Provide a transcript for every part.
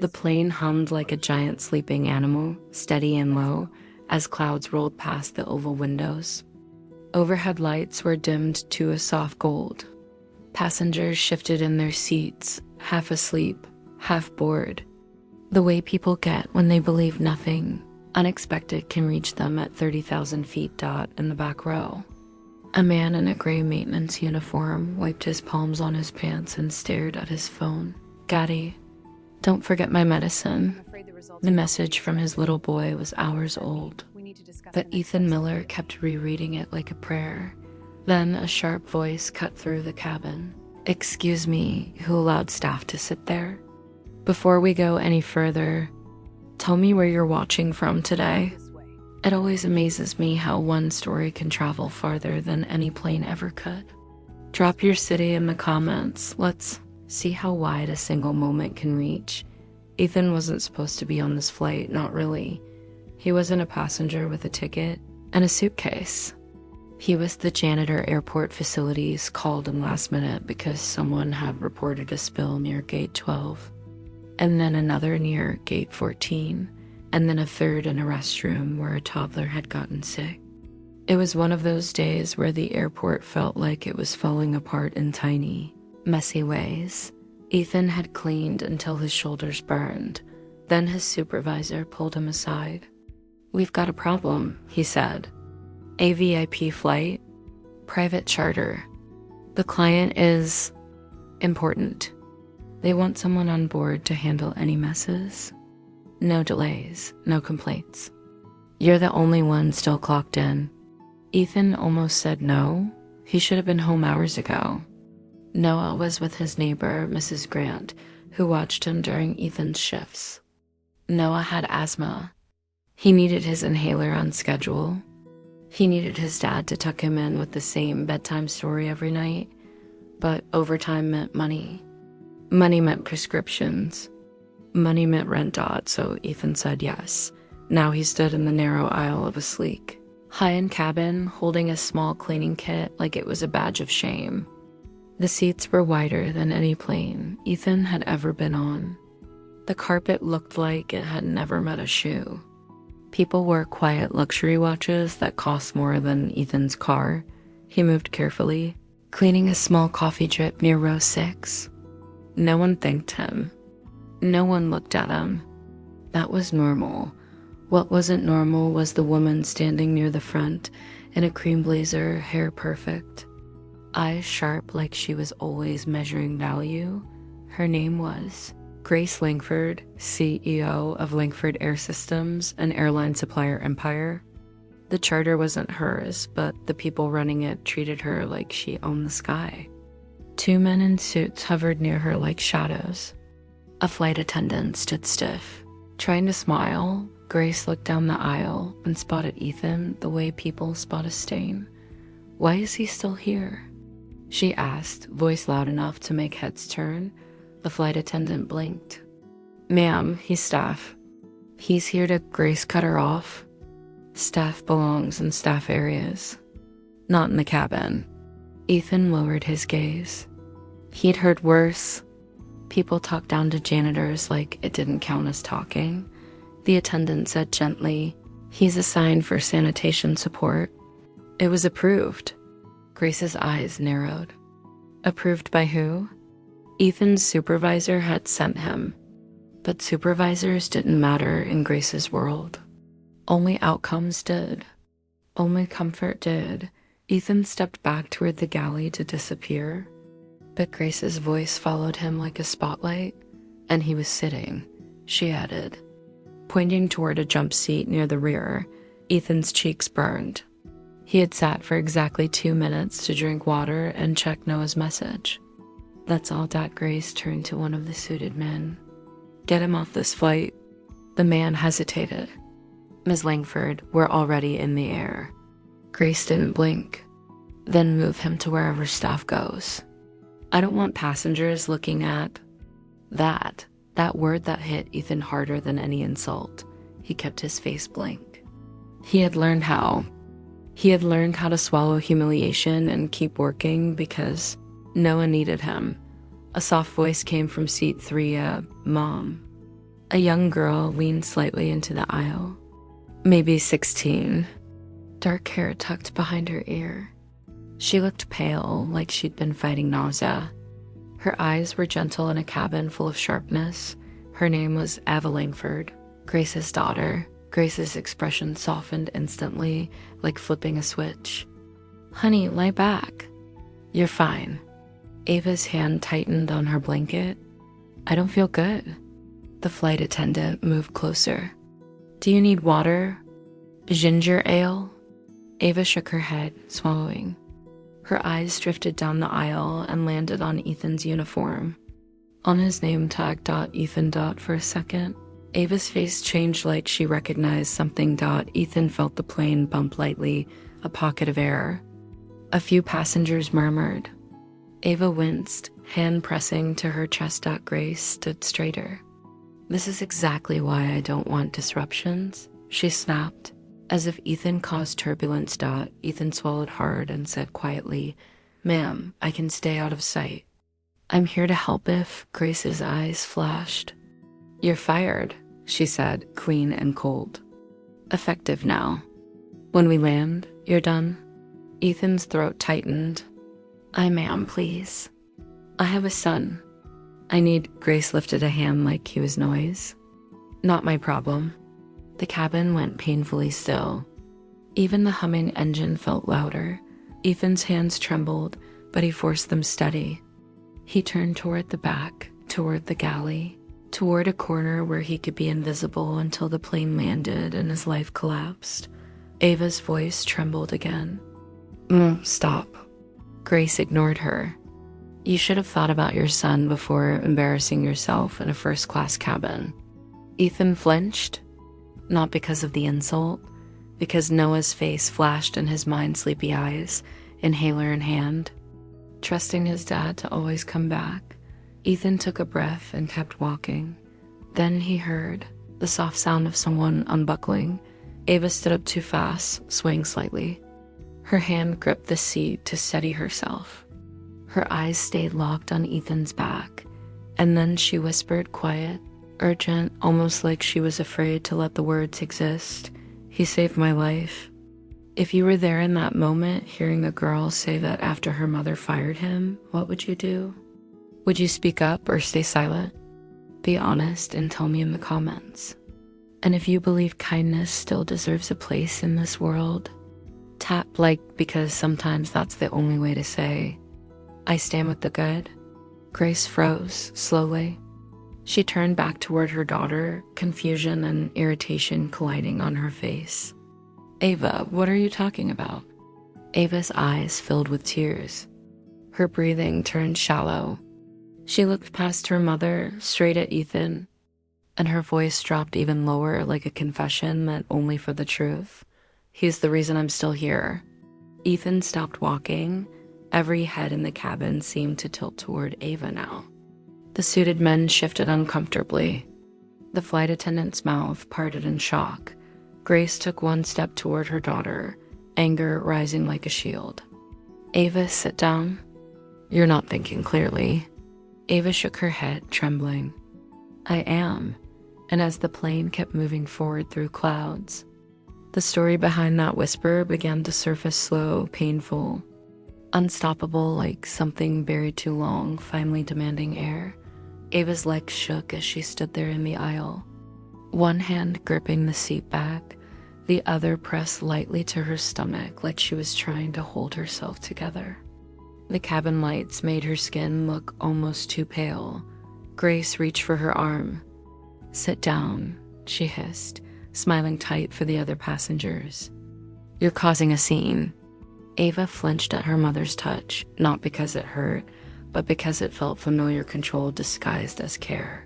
The plane hummed like a giant sleeping animal, steady and low, as clouds rolled past the oval windows. Overhead lights were dimmed to a soft gold. Passengers shifted in their seats, half asleep, half bored. The way people get when they believe nothing unexpected can reach them at 30,000 feet. In the back row, a man in a gray maintenance uniform wiped his palms on his pants and stared at his phone. "Daddy, don't forget my medicine." The message from his little boy was hours old, but Ethan Miller kept rereading it like a prayer. Then a sharp voice cut through the cabin. "Excuse me, who allowed staff to sit there? Before we go any further, tell me where you're watching from today." It always amazes me how one story can travel farther than any plane ever could. Drop your city in the comments. Let's see how wide a single moment can reach. Ethan wasn't supposed to be on this flight, not really. He wasn't a passenger with a ticket and a suitcase. He was the janitor. Airport facilities called him last minute because someone had reported a spill near gate 12, and then another near gate 14, and then a third in a restroom where a toddler had gotten sick. It was one of those days where the airport felt like it was falling apart in tiny, messy ways. Ethan had cleaned until his shoulders burned. Then his supervisor pulled him aside. "We've got a problem," he said. "A VIP flight, private charter. The client is important. They want someone on board to handle any messes. No delays, no complaints. You're the only one still clocked in." Ethan almost said no. He should have been home hours ago. Noah was with his neighbor, Mrs. Grant, who watched him during Ethan's shifts. Noah had asthma. He needed his inhaler on schedule. He needed his dad to tuck him in with the same bedtime story every night. But overtime meant money. Money meant prescriptions. Money meant rent. So Ethan said yes. Now he stood in the narrow aisle of a sleek high-end cabin, holding a small cleaning kit like it was a badge of shame. The seats were wider than any plane Ethan had ever been on. The carpet looked like it had never met a shoe. People wore quiet luxury watches that cost more than Ethan's car. He moved carefully, cleaning a small coffee drip near row 6. No one thanked him. No one looked at him. That was normal. What wasn't normal was the woman standing near the front in a cream blazer, hair perfect, eyes sharp like she was always measuring value. Her name was Grace Langford, CEO of Langford Air Systems, an airline supplier empire. The charter wasn't hers, but the people running it treated her like she owned the sky. 2 men in suits hovered near her like shadows. A flight attendant stood stiff. Trying to smile, Grace looked down the aisle and spotted Ethan the way people spot a stain. "Why is he still here?" she asked, voice loud enough to make heads turn. The flight attendant blinked. "Ma'am, he's staff." "He's here to..." Grace cut her off. "Staff belongs in staff areas, not in the cabin." Ethan lowered his gaze. He'd heard worse. People talked down to janitors like it didn't count as talking. The attendant said gently, "He's assigned for sanitation support." It was approved. Grace's eyes narrowed. Approved by who? Ethan's supervisor had sent him. But supervisors didn't matter in Grace's world. Only outcomes did. Only comfort did. Ethan stepped back toward the galley to disappear. But Grace's voice followed him like a spotlight. "And he was sitting," she added, pointing toward a jump seat near the rear. Ethan's cheeks burned. He had sat for exactly 2 minutes to drink water and check Noah's message. "That's all." Grace turned to one of the suited men. "Get him off this flight." The man hesitated. "Ms. Langford, we're already in the air." Grace didn't blink. "Then move him to wherever staff goes. I don't want passengers looking at..." That word that hit Ethan harder than any insult. He kept his face blank. He had learned how. He had learned how to swallow humiliation and keep working because no one needed him. A soft voice came from seat 3, "Mom." A young girl leaned slightly into the aisle. Maybe 16. Dark hair tucked behind her ear. She looked pale, like she'd been fighting nausea. Her eyes were gentle in a cabin full of sharpness. Her name was Ava Langford, Grace's daughter. Grace's expression softened instantly, like flipping a switch. "Honey, lie back." "You're fine." Ava's hand tightened on her blanket. "I don't feel good." The flight attendant moved closer. "Do you need water? Ginger ale?" Ava shook her head, swallowing. Her eyes drifted down the aisle and landed on Ethan's uniform. On his name tag. Ethan. For a second, Ava's face changed like she recognized something. Ethan felt the plane bump lightly, a pocket of air. A few passengers murmured. Ava winced, hand pressing to her chest. Grace stood straighter. "This is exactly why I don't want disruptions," she snapped. As if Ethan caused turbulence. Ethan swallowed hard and said quietly, "Ma'am, I can stay out of sight." "I'm here to help if..." Grace's eyes flashed. "You're fired," she said, clean and cold. "Effective now. When we land, you're done." Ethan's throat tightened. "Ma'am, please. I have a son. I need..." Grace lifted a hand like he was noise. "Not my problem." The cabin went painfully still. Even the humming engine felt louder. Ethan's hands trembled, but he forced them steady. He turned toward the back, toward the galley, toward a corner where he could be invisible until the plane landed and his life collapsed. Ava's voice trembled again. Stop." Grace ignored her. "You should have thought about your son before embarrassing yourself in a first-class cabin." Ethan flinched. Not because of the insult, because Noah's face flashed in his mind's sleepy eyes, inhaler in hand. Trusting his dad to always come back, Ethan took a breath and kept walking. Then he heard the soft sound of someone unbuckling. Ava stood up too fast, swaying slightly. Her hand gripped the seat to steady herself. Her eyes stayed locked on Ethan's back, and then she whispered, quiet, urgent, almost like she was afraid to let the words exist. "He saved my life." If you were there in that moment, hearing the girl say that after her mother fired him, what would you do? Would you speak up or stay silent? Be honest and tell me in the comments. And if you believe kindness still deserves a place in this world, tap like, because sometimes that's the only way to say, "I stand with the good." Grace froze, slowly. She turned back toward her daughter, confusion and irritation colliding on her face. "Ava, what are you talking about?" Ava's eyes filled with tears. Her breathing turned shallow. She looked past her mother, straight at Ethan, and her voice dropped even lower, like a confession meant only for the truth. "He's the reason I'm still here." Ethan stopped walking. Every head in the cabin seemed to tilt toward Ava now. The suited men shifted uncomfortably. The flight attendant's mouth parted in shock. Grace took one step toward her daughter, anger rising like a shield. "Ava, sit down." "You're not thinking clearly." Ava shook her head, trembling. "I am." And as the plane kept moving forward through clouds, the story behind that whisper began to surface, slow, painful, unstoppable, like something buried too long, finally demanding air. Ava's legs shook as she stood there in the aisle, one hand gripping the seat back, the other pressed lightly to her stomach like she was trying to hold herself together. The cabin lights made her skin look almost too pale. Grace reached for her arm. "Sit down," she hissed, smiling tight for the other passengers. "You're causing a scene." Ava flinched at her mother's touch, not because it hurt, but because it felt familiar control disguised as care.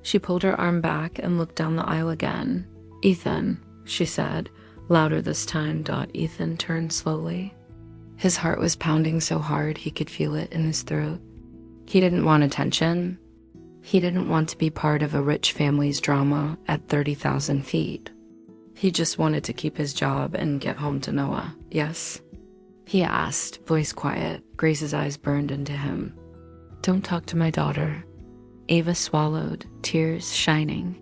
She pulled her arm back and looked down the aisle again. "Ethan," she said, louder this time. Ethan turned slowly. His heart was pounding so hard he could feel it in his throat. He didn't want attention. He didn't want to be part of a rich family's drama at 30,000 feet. He just wanted to keep his job and get home to Noah, yes? He asked, voice quiet. Grace's eyes burned into him. "Don't talk to my daughter." Ava swallowed, tears shining.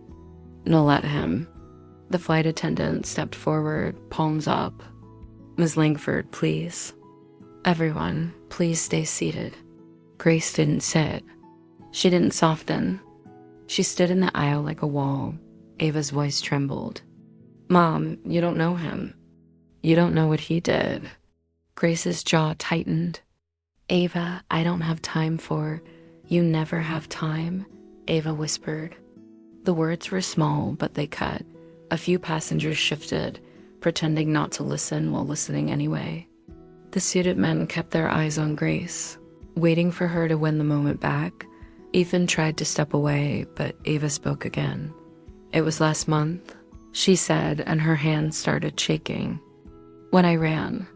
No, let him. The flight attendant stepped forward, palms up. Ms. Langford, please. Everyone, please stay seated. Grace didn't sit. She didn't soften. She stood in the aisle like a wall. Ava's voice trembled. Mom, you don't know him. You don't know what he did. Grace's jaw tightened. Ava, I don't have time for... You never have time, Ava whispered. The words were small, but they cut. A few passengers shifted, pretending not to listen while listening anyway. The suited men kept their eyes on Grace, waiting for her to win the moment back. Ethan tried to step away, but Ava spoke again. It was last month, she said, and her hand started shaking. When I ran.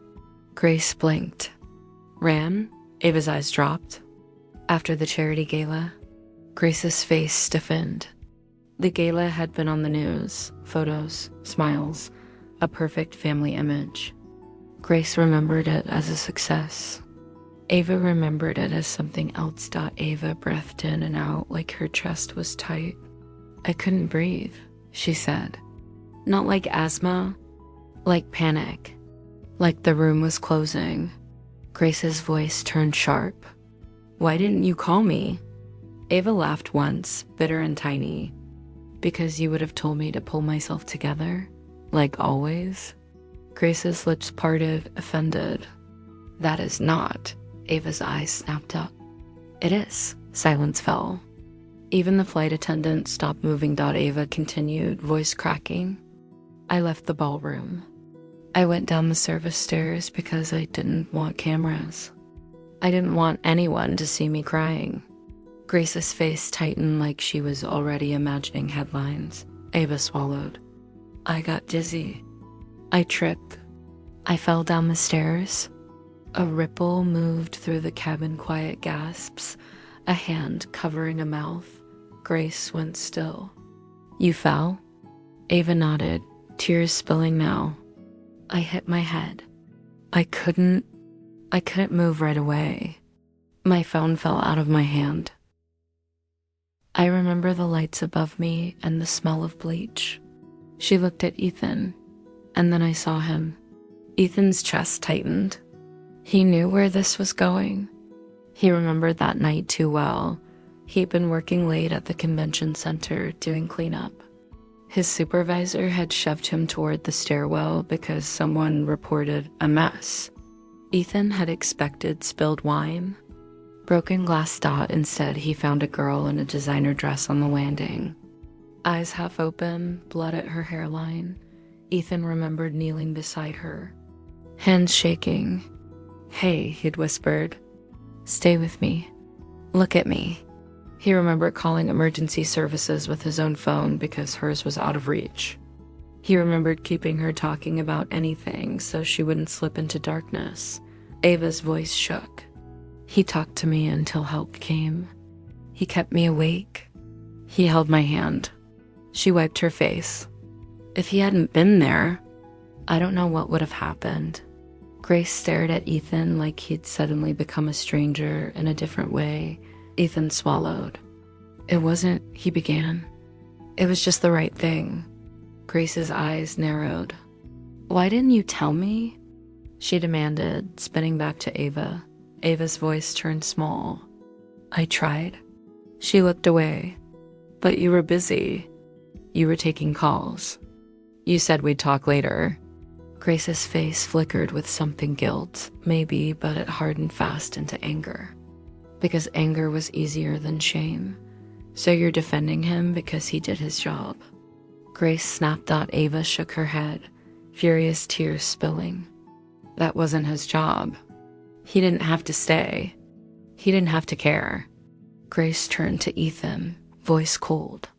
Grace blinked. Ran? Ava's eyes dropped. After the charity gala, Grace's face stiffened. The gala had been on the news, photos, smiles, a perfect family image. Grace remembered it as a success. Ava remembered it as something else. Ava breathed in and out like her chest was tight. I couldn't breathe, she said. Not like asthma, like panic, like the room was closing. Grace's voice turned sharp. Why didn't you call me? Ava laughed once, bitter and tiny. Because you would have told me to pull myself together, like always. Grace's lips parted, offended. That is not. Ava's eyes snapped up. It is. Silence fell. Even the flight attendant stopped moving. Ava continued, voice cracking. I left the ballroom. I went down the service stairs because I didn't want cameras. I didn't want anyone to see me crying. Grace's face tightened like she was already imagining headlines. Ava swallowed. I got dizzy. I tripped. I fell down the stairs. A ripple moved through the cabin, quiet gasps, a hand covering a mouth. Grace went still. You fell? Ava nodded, tears spilling now. I hit my head. I couldn't move right away. My phone fell out of my hand. I remember the lights above me and the smell of bleach. She looked at Ethan, and then I saw him. Ethan's chest tightened. He knew where this was going. He remembered that night too well. He'd been working late at the convention center doing cleanup. His supervisor had shoved him toward the stairwell because someone reported a mess. Ethan had expected spilled wine. Broken glass. Instead, he found a girl in a designer dress on the landing. Eyes half open, blood at her hairline. Ethan remembered kneeling beside her. Hands shaking. Hey, he'd whispered. Stay with me. Look at me. He remembered calling emergency services with his own phone because hers was out of reach. He remembered keeping her talking about anything so she wouldn't slip into darkness. Ava's voice shook. He talked to me until help came. He kept me awake. He held my hand. She wiped her face. If he hadn't been there, I don't know what would have happened. Grace stared at Ethan like he'd suddenly become a stranger in a different way. Ethan swallowed. It wasn't, he began. It was just the right thing. Grace's eyes narrowed. Why didn't you tell me? She demanded, spinning back to Ava. Ava's voice turned small. I tried. She looked away. But you were busy. You were taking calls. You said we'd talk later. Grace's face flickered with something guilt, maybe, but it hardened fast into anger. Because anger was easier than shame. So you're defending him because he did his job. Grace snapped. Ava shook her head, furious tears spilling. That wasn't his job. He didn't have to stay. He didn't have to care. Grace turned to Ethan, voice cold.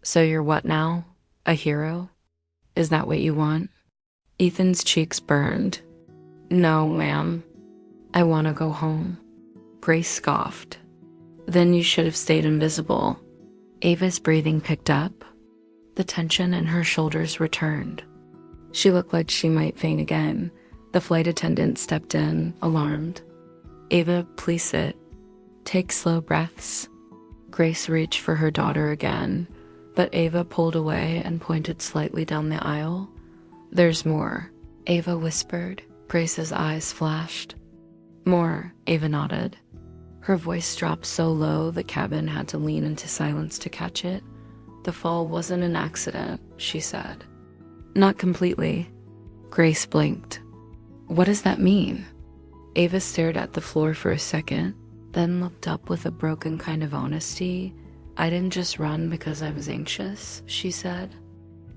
So you're what now? A hero? Is that what you want? Ethan's cheeks burned. No, ma'am. I want to go home. Grace scoffed. Then you should have stayed invisible. Ava's breathing picked up. The tension in her shoulders returned. She looked like she might faint again. The flight attendant stepped in, alarmed. Ava, please sit. Take slow breaths. Grace reached for her daughter again. But Ava pulled away and pointed slightly down the aisle. "There's more," Ava whispered. Grace's eyes flashed. "More," Ava nodded. Her voice dropped so low the cabin had to lean into silence to catch it. "The fall wasn't an accident," she said. "Not completely." Grace blinked. "What does that mean?" Ava stared at the floor for a second, then looked up with a broken kind of honesty. "I didn't just run because I was anxious," she said.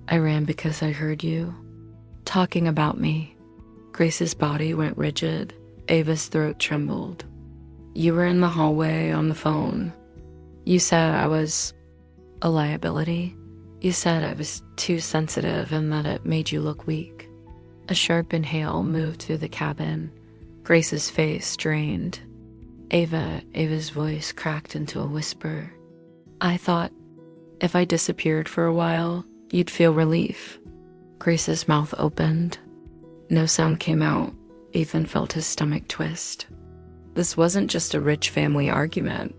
"I ran because I heard you talking about me." Grace's body went rigid. Ava's throat trembled. "You were in the hallway on the phone. You said I was a liability. You said I was too sensitive and that it made you look weak." A sharp inhale moved through the cabin. Grace's face drained. Ava's voice cracked into a whisper. "I thought if I disappeared for a while, you'd feel relief." Grace's mouth opened. No sound came out. Ethan felt his stomach twist. This wasn't just a rich family argument.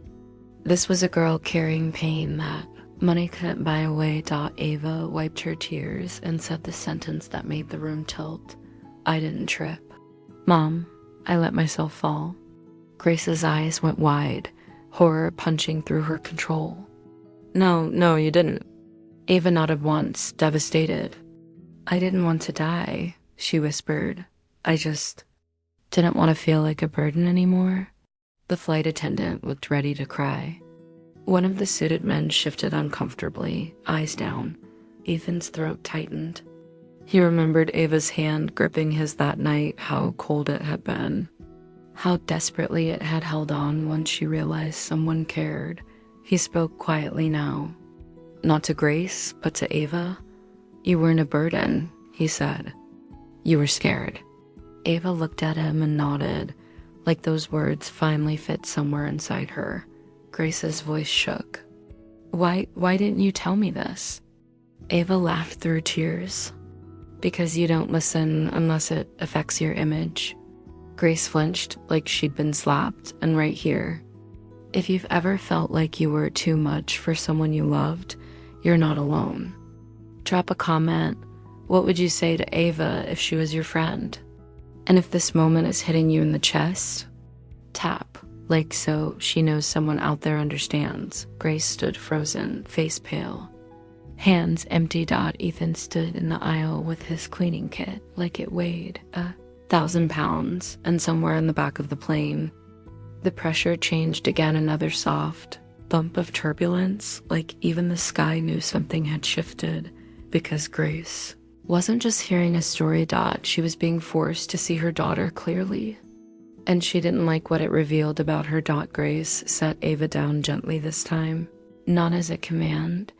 This was a girl carrying pain that money couldn't buy away. Ava wiped her tears and said the sentence that made the room tilt. "I didn't trip. Mom, I let myself fall." Grace's eyes went wide, horror punching through her control. No, you didn't." Ava nodded once, devastated. "I didn't want to die," she whispered. "I just didn't want to feel like a burden anymore." The flight attendant looked ready to cry. One of the suited men shifted uncomfortably, eyes down. Ethan's throat tightened. He remembered Ava's hand gripping his that night, how cold it had been, how desperately it had held on once she realized someone cared. He spoke quietly now. Not to Grace, but to Ava. "You weren't a burden," he said. "You were scared." Ava looked at him and nodded, like those words finally fit somewhere inside her. Grace's voice shook. Why didn't you tell me this?" Ava laughed through tears. "Because you don't listen unless it affects your image." Grace flinched like she'd been slapped, and right here. If you've ever felt like you were too much for someone you loved, you're not alone. Drop a comment. What would you say to Ava if she was your friend? And if this moment is hitting you in the chest, tap, like so she knows someone out there understands. Grace stood frozen, face pale. Hands empty. Ethan stood in the aisle with his cleaning kit, like it weighed 1,000 pounds, and somewhere in the back of the plane. The pressure changed again, another soft bump of turbulence, like even the sky knew something had shifted, because Grace wasn't just hearing a story. She was being forced to see her daughter clearly. And she didn't like what it revealed about her. Grace set Ava down gently this time, not as a command,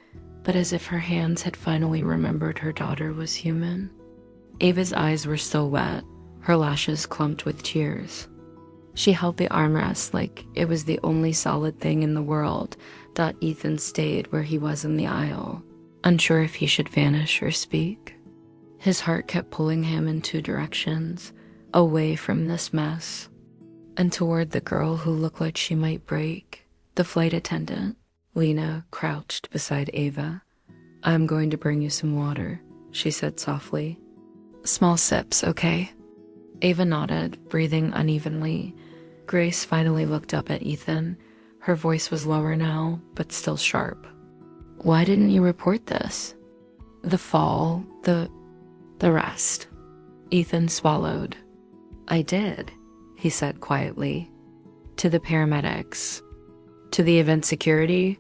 but as if her hands had finally remembered her daughter was human. Ava's eyes were still wet, her lashes clumped with tears. She held the armrest like it was the only solid thing in the world. Ethan stayed where he was in the aisle, unsure if he should vanish or speak. His heart kept pulling him in two directions, away from this mess, and toward the girl who looked like she might break. The flight attendant, Lena, crouched beside Ava. "I'm going to bring you some water," she said softly. "Small sips, okay?" Ava nodded, breathing unevenly. Grace finally looked up at Ethan. Her voice was lower now, but still sharp. "Why didn't you report this?" "The fall, the rest." Ethan swallowed. "I did," he said quietly. "To the paramedics. To the event security?"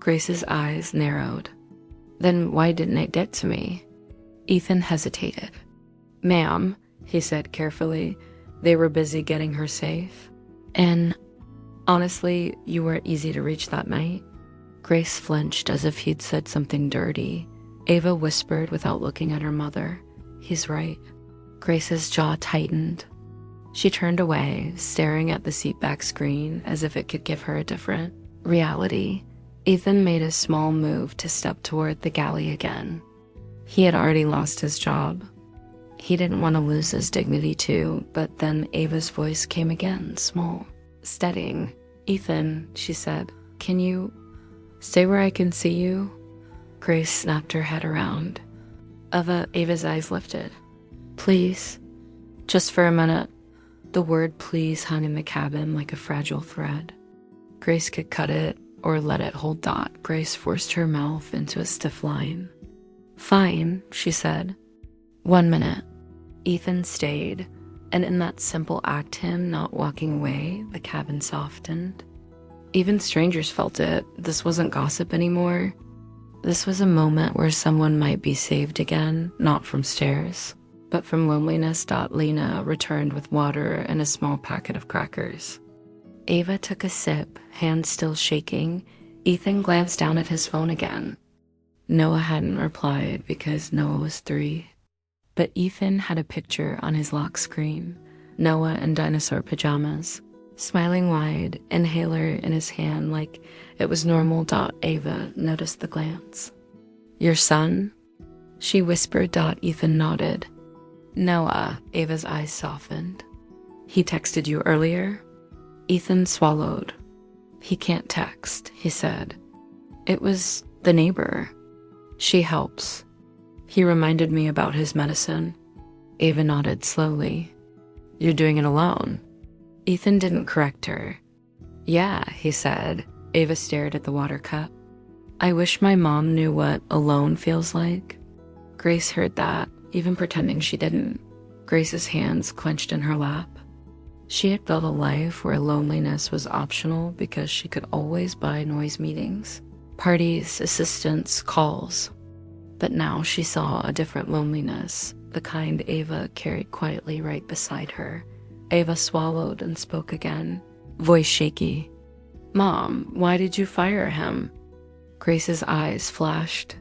Grace's eyes narrowed. "Then why didn't it get to me?" Ethan hesitated. "Ma'am," he said carefully, "they were busy getting her safe. And honestly, you were easy to reach that night." Grace flinched as if he'd said something dirty. Ava whispered without looking at her mother. "He's right." Grace's jaw tightened. She turned away, staring at the seatback screen as if it could give her a different reality. Ethan made a small move to step toward the galley again. He had already lost his job. He didn't want to lose his dignity too, but then Ava's voice came again, small, steadying. "Ethan," she said, "can you stay where I can see you?" Grace snapped her head around. Ava's eyes lifted. Please, just for a minute. The word please hung in the cabin like a fragile thread. Grace could cut it or let it hold dot. Grace forced her mouth into a stiff line. Fine, she said. 1 minute. Ethan stayed, and in that simple act, him not walking away, the cabin softened. Even strangers felt it. This wasn't gossip anymore. This was a moment where someone might be saved again, not from stares, but from loneliness. Lena returned with water and a small packet of crackers. Ava took a sip, hands still shaking. Ethan glanced down at his phone again. Noah hadn't replied because Noah was 3. But Ethan had a picture on his lock screen. Noah in dinosaur pajamas, smiling wide, inhaler in his hand like it was normal. Ava noticed the glance. Your son? She whispered. Ethan nodded. Noah. Ava's eyes softened. He texted you earlier? Ethan swallowed. He can't text, he said. It was the neighbor. She helps. He reminded me about his medicine. Ava nodded slowly. You're doing it alone? Ethan didn't correct her. Yeah, he said. Ava stared at the water cup. I wish my mom knew what alone feels like. Grace heard that, even pretending she didn't. Grace's hands clenched in her lap. She had built a life where loneliness was optional because she could always buy noise meetings, parties, assistance, calls. But now she saw a different loneliness, the kind Ava carried quietly right beside her. Ava swallowed and spoke again, voice shaky. Mom, why did you fire him? Grace's eyes flashed.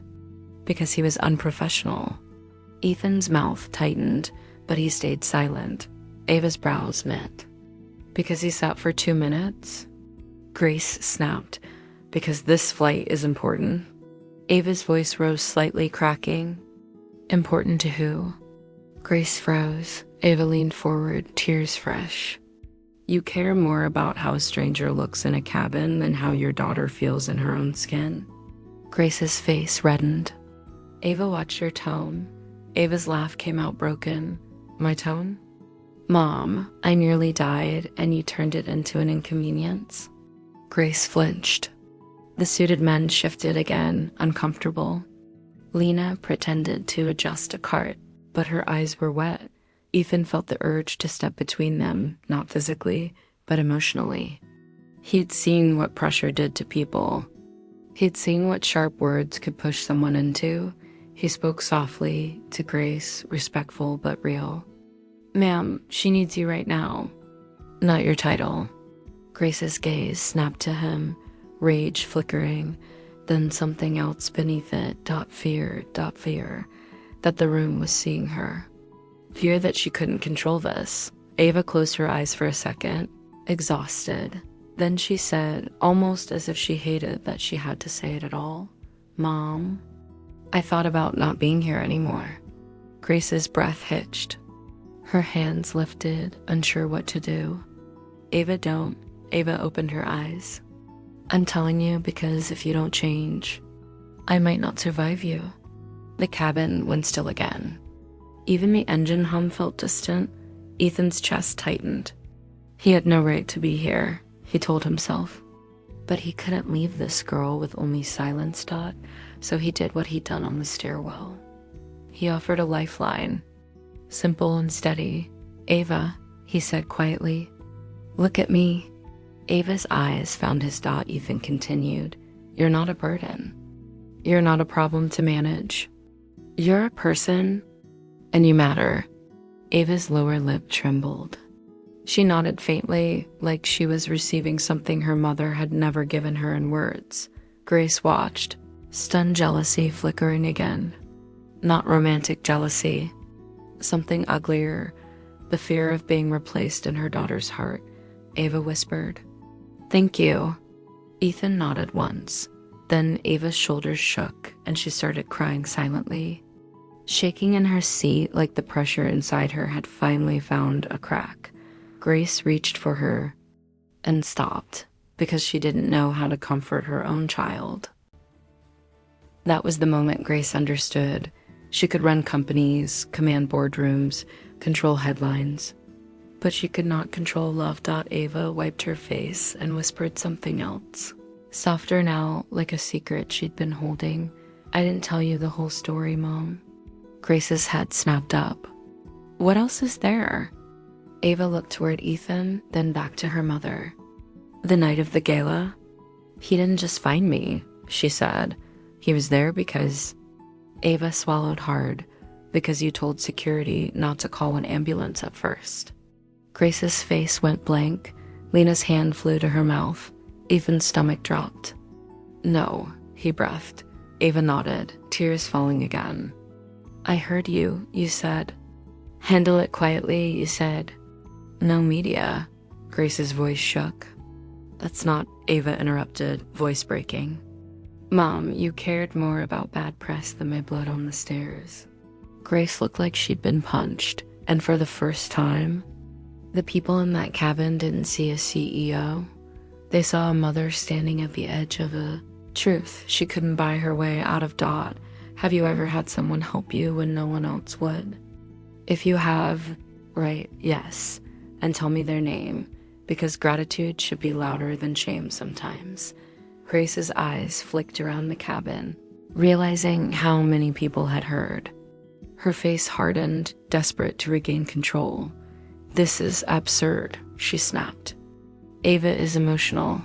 Because he was unprofessional. Ethan's mouth tightened, but he stayed silent. Ava's brows met. Because he sat for 2 minutes? Grace snapped. Because this flight is important. Ava's voice rose slightly, cracking. Important to who? Grace froze. Ava leaned forward, tears fresh. You care more about how a stranger looks in a cabin than how your daughter feels in her own skin. Grace's face reddened. Ava watched her tone. Ava's laugh came out broken. My tone? Mom, I nearly died and you turned it into an inconvenience. Grace flinched. The suited men shifted again, uncomfortable. Lena pretended to adjust a cart, but her eyes were wet. Ethan felt the urge to step between them, not physically, but emotionally. He'd seen what pressure did to people. He'd seen what sharp words could push someone into. He spoke softly, to Grace, respectful but real. Ma'am, she needs you right now. Not your title. Grace's gaze snapped to him, rage flickering, then something else beneath it. Fear, that the room was seeing her. Fear that she couldn't control this. Ava closed her eyes for a second, exhausted. Then she said, almost as if she hated that she had to say it at all, Mom, I thought about not being here anymore. Grace's breath hitched. Her hands lifted, unsure what to do. Ava, don't. Ava opened her eyes. I'm telling you because if you don't change, I might not survive you. The cabin went still again. Even the engine hum felt distant. Ethan's chest tightened. He had no right to be here, he told himself. But he couldn't leave this girl with only silence. So he did what he'd done on the stairwell. He offered a lifeline, simple and steady. Ava, he said quietly, look at me. Ava's eyes found his. Ethan continued, you're not a burden. You're not a problem to manage. You're a person, and you matter. Ava's lower lip trembled. She nodded faintly, like she was receiving something her mother had never given her in words. Grace watched, stunned jealousy flickering again. Not romantic jealousy. Something uglier, the fear of being replaced in her daughter's heart. Ava whispered, thank you. Ethan nodded once. Then Ava's shoulders shook and she started crying silently, shaking in her seat like the pressure inside her had finally found a crack. Grace reached for her and stopped because she didn't know how to comfort her own child. That was the moment Grace understood. She could run companies, command boardrooms, control headlines. But she could not control love. Ava wiped her face and whispered something else. Softer now, like a secret she'd been holding. I didn't tell you the whole story, Mom. Grace's head snapped up. What else is there? Ava looked toward Ethan, then back to her mother. The night of the gala? He didn't just find me, she said. He was there because... Ava swallowed hard, because you told security not to call an ambulance at first. Grace's face went blank. Lena's hand flew to her mouth. Ethan's stomach dropped. No, he breathed. Ava nodded, tears falling again. I heard you, you said. Handle it quietly, you said. No media. Grace's voice shook. That's not, Ava interrupted, voice breaking. Mom, you cared more about bad press than my blood on the stairs. Grace looked like she'd been punched, and for the first time, the people in that cabin didn't see a CEO. They saw a mother standing at the edge of a truth she couldn't buy her way out of. Have you ever had someone help you when no one else would? If you have, write yes, and tell me their name, because gratitude should be louder than shame sometimes. Grace's eyes flicked around the cabin, realizing how many people had heard. Her face hardened, desperate to regain control. This is absurd, she snapped. Ava is emotional.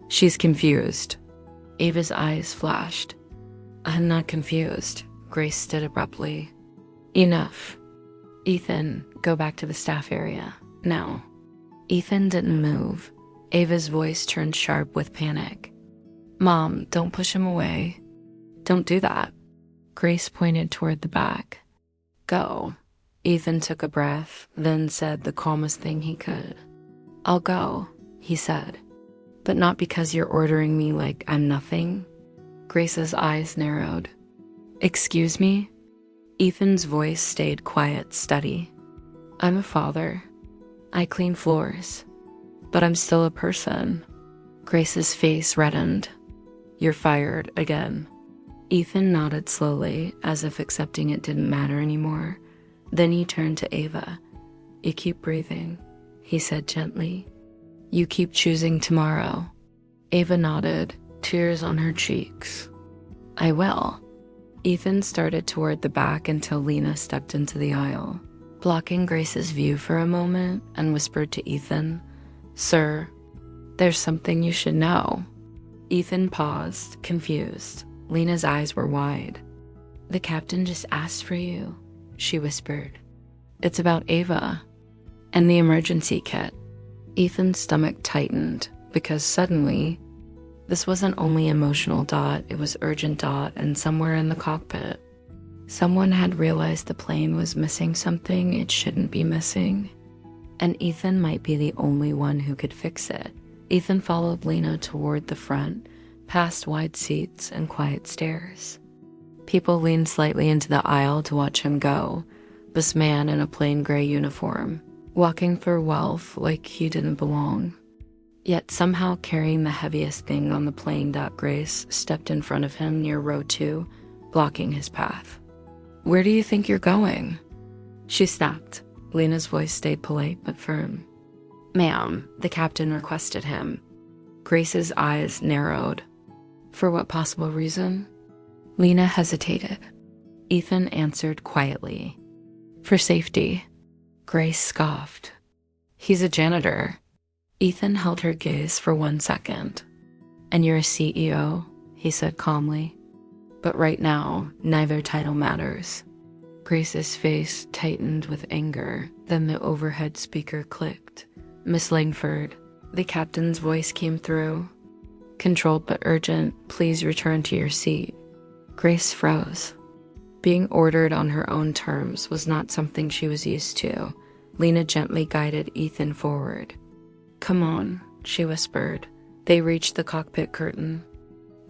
She's confused. Ava's eyes flashed. I'm not confused, Grace said abruptly. Enough. Ethan, go back to the staff area, now. Ethan didn't move. Ava's voice turned sharp with panic. Mom, don't push him away. Don't do that. Grace pointed toward the back. Go. Ethan took a breath, then said the calmest thing he could. I'll go, he said. But not because you're ordering me like I'm nothing. Grace's eyes narrowed. Excuse me? Ethan's voice stayed quiet, steady. I'm a father. I clean floors. But I'm still a person. Grace's face reddened. You're fired again. Ethan nodded slowly, as if accepting it didn't matter anymore. Then he turned to Ava. You keep breathing, he said gently. You keep choosing tomorrow. Ava nodded, tears on her cheeks. I will. Ethan started toward the back until Lena stepped into the aisle, blocking Grace's view for a moment, and whispered to Ethan, Sir, there's something you should know. Ethan paused, confused. Lena's eyes were wide. The captain just asked for you, she whispered. It's about Ava and the emergency kit. Ethan's stomach tightened because suddenly, this wasn't only emotional. It was urgent. And somewhere in the cockpit, someone had realized the plane was missing something it shouldn't be missing. And Ethan might be the only one who could fix it. Ethan followed Lena toward the front, past wide seats and quiet stairs. People leaned slightly into the aisle to watch him go, this man in a plain gray uniform, walking for wealth like he didn't belong. Yet somehow carrying the heaviest thing on the plane. Grace stepped in front of him near row 2, blocking his path. Where do you think you're going? She snapped. Lena's voice stayed polite but firm. Ma'am, the captain requested him. Grace's eyes narrowed. For what possible reason? Lena hesitated. Ethan answered quietly. For safety. Grace scoffed. He's a janitor. Ethan held her gaze for 1 second. And you're a CEO, he said calmly. But right now, neither title matters. Grace's face tightened with anger. Then the overhead speaker clicked. Miss Langford, the captain's voice came through. Controlled but urgent, please return to your seat. Grace froze. Being ordered on her own terms was not something she was used to. Lena gently guided Ethan forward. Come on, she whispered. They reached the cockpit curtain.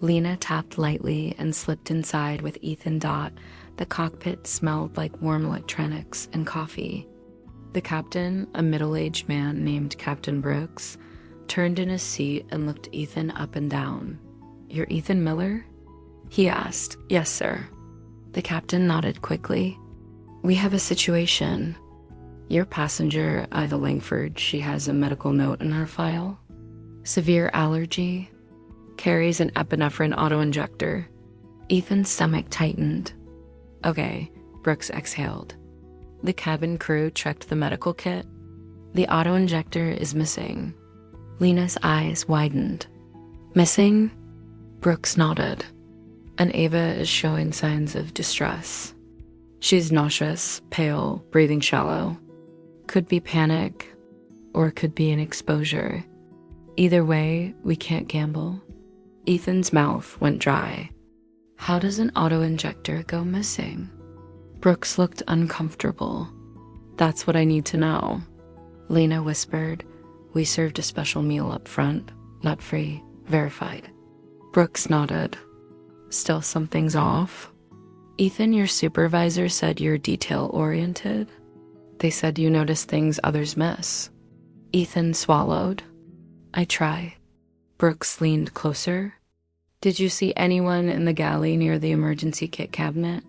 Lena tapped lightly and slipped inside with Ethan. The cockpit smelled like warm electronics and coffee. The captain, a middle-aged man named Captain Brooks, turned in his seat and looked Ethan up and down. You're Ethan Miller? he asked. Yes, sir. The captain nodded quickly. We have a situation. Your passenger, Ida Langford, she has a medical note in her file. Severe allergy. Carries an epinephrine auto-injector. Ethan's stomach tightened. Okay, Brooks exhaled. The cabin crew checked the medical kit. The auto-injector is missing. Lena's eyes widened. Missing? Brooks nodded. And Ava is showing signs of distress. She's nauseous, pale, breathing shallow. Could be panic, or could be an exposure. Either way, we can't gamble. Ethan's mouth went dry. How does an auto-injector go missing? Brooks looked uncomfortable. That's what I need to know. Lena whispered. We served a special meal up front, not free, verified. Brooks nodded. Still something's off. Ethan, your supervisor said you're detail-oriented. They said you notice things others miss. Ethan swallowed. I try. Brooks leaned closer. Did you see anyone in the galley near the emergency kit cabinet?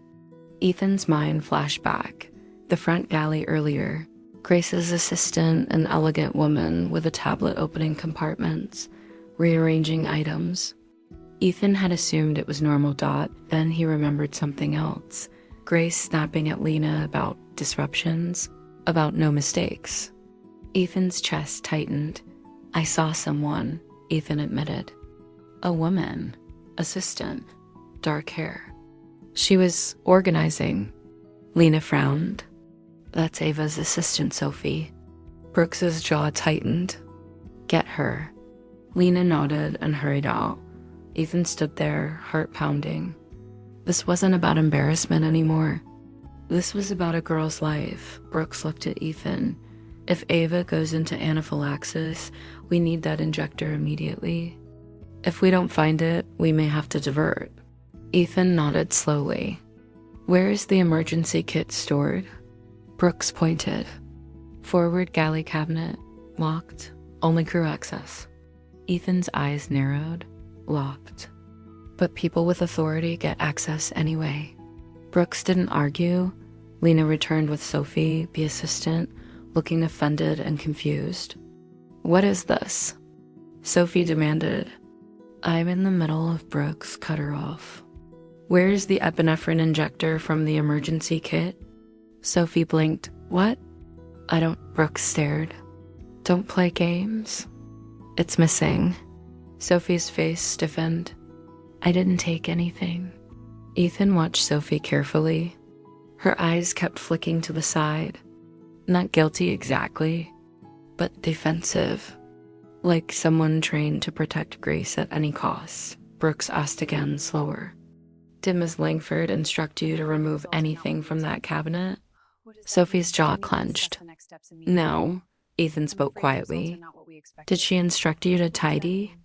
Ethan's mind flashed back. The front galley earlier. Grace's assistant, an elegant woman with a tablet opening compartments, rearranging items. Ethan had assumed it was normal Dot, then he remembered something else. Grace snapping at Lena about disruptions, about no mistakes. Ethan's chest tightened. I saw someone, Ethan admitted. A woman, assistant, dark hair. She was organizing. Lena frowned. That's Ava's assistant, Sophie. Brooks's jaw tightened. Get her. Lena nodded and hurried out. Ethan stood there, heart pounding. This wasn't about embarrassment anymore. This was about a girl's life. Brooks looked at Ethan. If Ava goes into anaphylaxis, we need that injector immediately. If we don't find it, we may have to divert. Ethan nodded slowly. Where is the emergency kit stored? Brooks pointed. Forward galley cabinet, locked, only crew access. Ethan's eyes narrowed, locked. But people with authority get access anyway. Brooks didn't argue. Lena returned with Sophie, the assistant, looking offended and confused. What is this? Sophie demanded. I'm in the middle of Brooks, cut her off. Where's the epinephrine injector from the emergency kit? Sophie blinked. What? I don't. Brooks stared. Don't play games. It's missing. Sophie's face stiffened. I didn't take anything. Ethan watched Sophie carefully. Her eyes kept flicking to the side. Not guilty exactly, but defensive. Like someone trained to protect Grace at any cost. Brooks asked again, slower. Did Ms. Langford instruct you to remove anything from that cabinet? Sophie's jaw clenched. No, Ethan spoke quietly. Did she instruct you to tidy?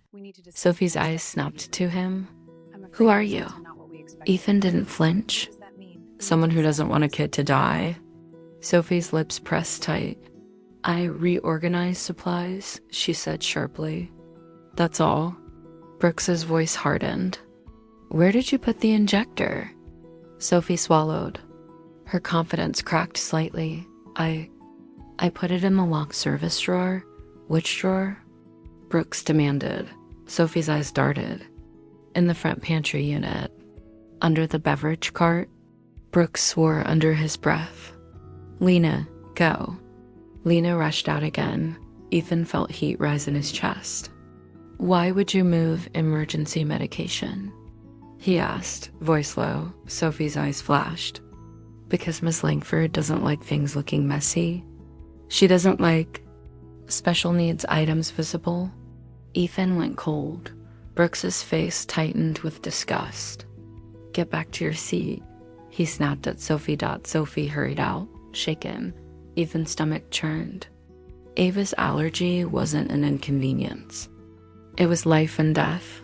Sophie's eyes snapped to him. Who are you? Ethan didn't flinch. Someone who doesn't want a kid to die. Sophie's lips pressed tight. I reorganize supplies, she said sharply. That's all. Brooks's voice hardened. Where did you put the injector? Sophie swallowed. Her confidence cracked slightly. I put it in the locked service drawer. Which drawer? Brooks demanded. Sophie's eyes darted. In the front pantry unit. Under the beverage cart. Brooks swore under his breath. Lena, go. Lena rushed out again. Ethan felt heat rise in his chest. Why would you move emergency medication? He asked, voice low. Sophie's eyes flashed. Because Miss Langford doesn't like things looking messy. She doesn't like special needs items visible. Ethan went cold. Brooks's face tightened with disgust. Get back to your seat. He snapped at Sophie. Sophie hurried out, shaken. Ethan's stomach churned. Ava's allergy wasn't an inconvenience. It was life and death.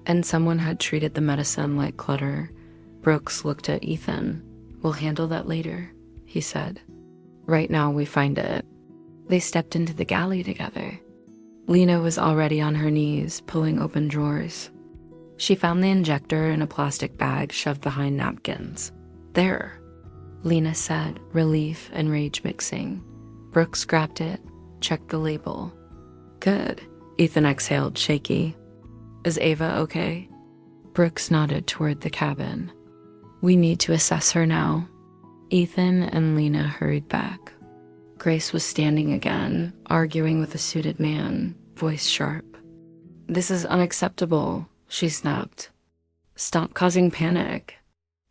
And someone had treated the medicine like clutter. Brooks looked at Ethan. We'll handle that later, he said. Right now we find it. They stepped into the galley together. Lena was already on her knees, pulling open drawers. She found the injector in a plastic bag shoved behind napkins. There, Lena said, relief and rage mixing. Brooks grabbed it, checked the label. Good, Ethan exhaled, shaky. Is Ava okay? Brooks nodded toward the cabin. We need to assess her now. Ethan and Lena hurried back. Grace was standing again, arguing with a suited man, voice sharp. This is unacceptable, she snapped. Stop causing panic.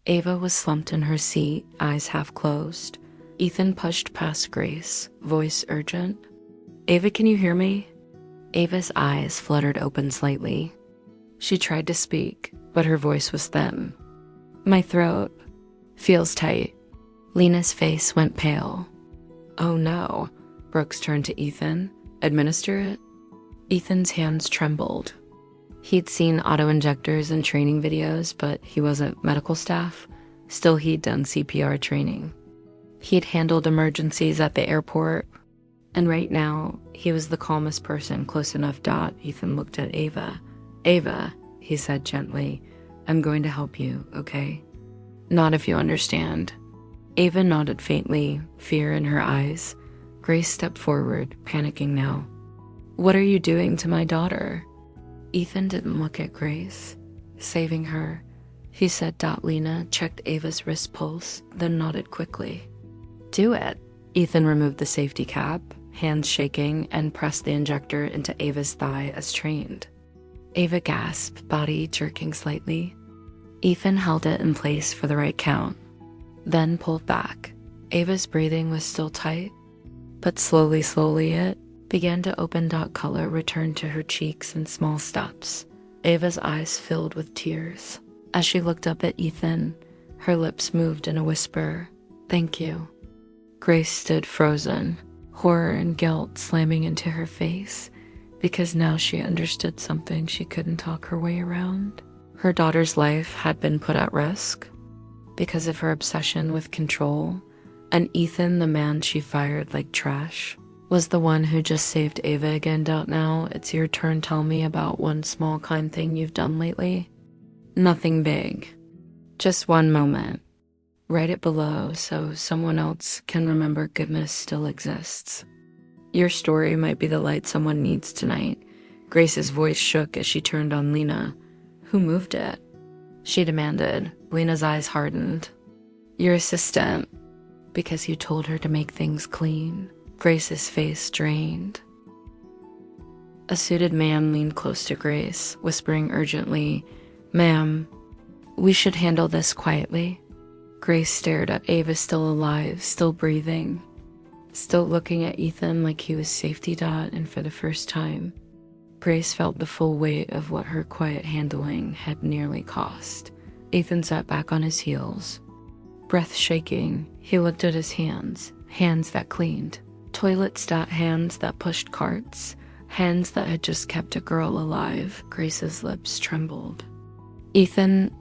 Ava was slumped in her seat, eyes half closed. Ethan pushed past Grace, voice urgent. Ava, can you hear me? Ava's eyes fluttered open slightly. She tried to speak, but her voice was thin. My throat feels tight. Lena's face went pale. Oh no. Brooks turned to Ethan. Administer it? Ethan's hands trembled. He'd seen auto-injectors in training videos, but he wasn't medical staff. Still, he'd done CPR training. He'd handled emergencies at the airport. And right now, he was the calmest person close enough. Ethan looked at Ava. Ava, he said gently, I'm going to help you, okay? Not if you understand. Ava nodded faintly, fear in her eyes. Grace stepped forward, panicking now. What are you doing to my daughter? Ethan didn't look at Grace. Saving her, he said. Lena checked Ava's wrist pulse, then nodded quickly. Do it. Ethan removed the safety cap, hands shaking, and pressed the injector into Ava's thigh as trained. Ava gasped, body jerking slightly. Ethan held it in place for the right count, then pulled back. Ava's breathing was still tight, but slowly it began to open. Color returned to her cheeks in small steps. Ava's eyes filled with tears. As she looked up at Ethan, her lips moved in a whisper, Thank you. Grace stood frozen, horror and guilt slamming into her face, because now she understood something she couldn't talk her way around. Her daughter's life had been put at risk because of her obsession with control, and Ethan, the man she fired like trash, was the one who just saved Ava again. Now it's your turn. Tell me about one small kind thing you've done lately. Nothing big, just one moment. Write it below so someone else can remember goodness still exists. Your story might be the light someone needs tonight. Grace's voice shook as she turned on Lena. Who moved it? She demanded. Lena's eyes hardened. Your assistant, because you told her to make things clean. Grace's face drained. A suited man leaned close to Grace, whispering urgently, Ma'am, we should handle this quietly. Grace stared at Ava, still alive, still breathing, still looking at Ethan like he was safety. And for the first time, Grace felt the full weight of what her quiet handling had nearly cost. Ethan sat back on his heels, breath shaking. He looked at his hands that cleaned, toilets. Hands that pushed carts, hands that had just kept a girl alive. Grace's lips trembled. Ethan,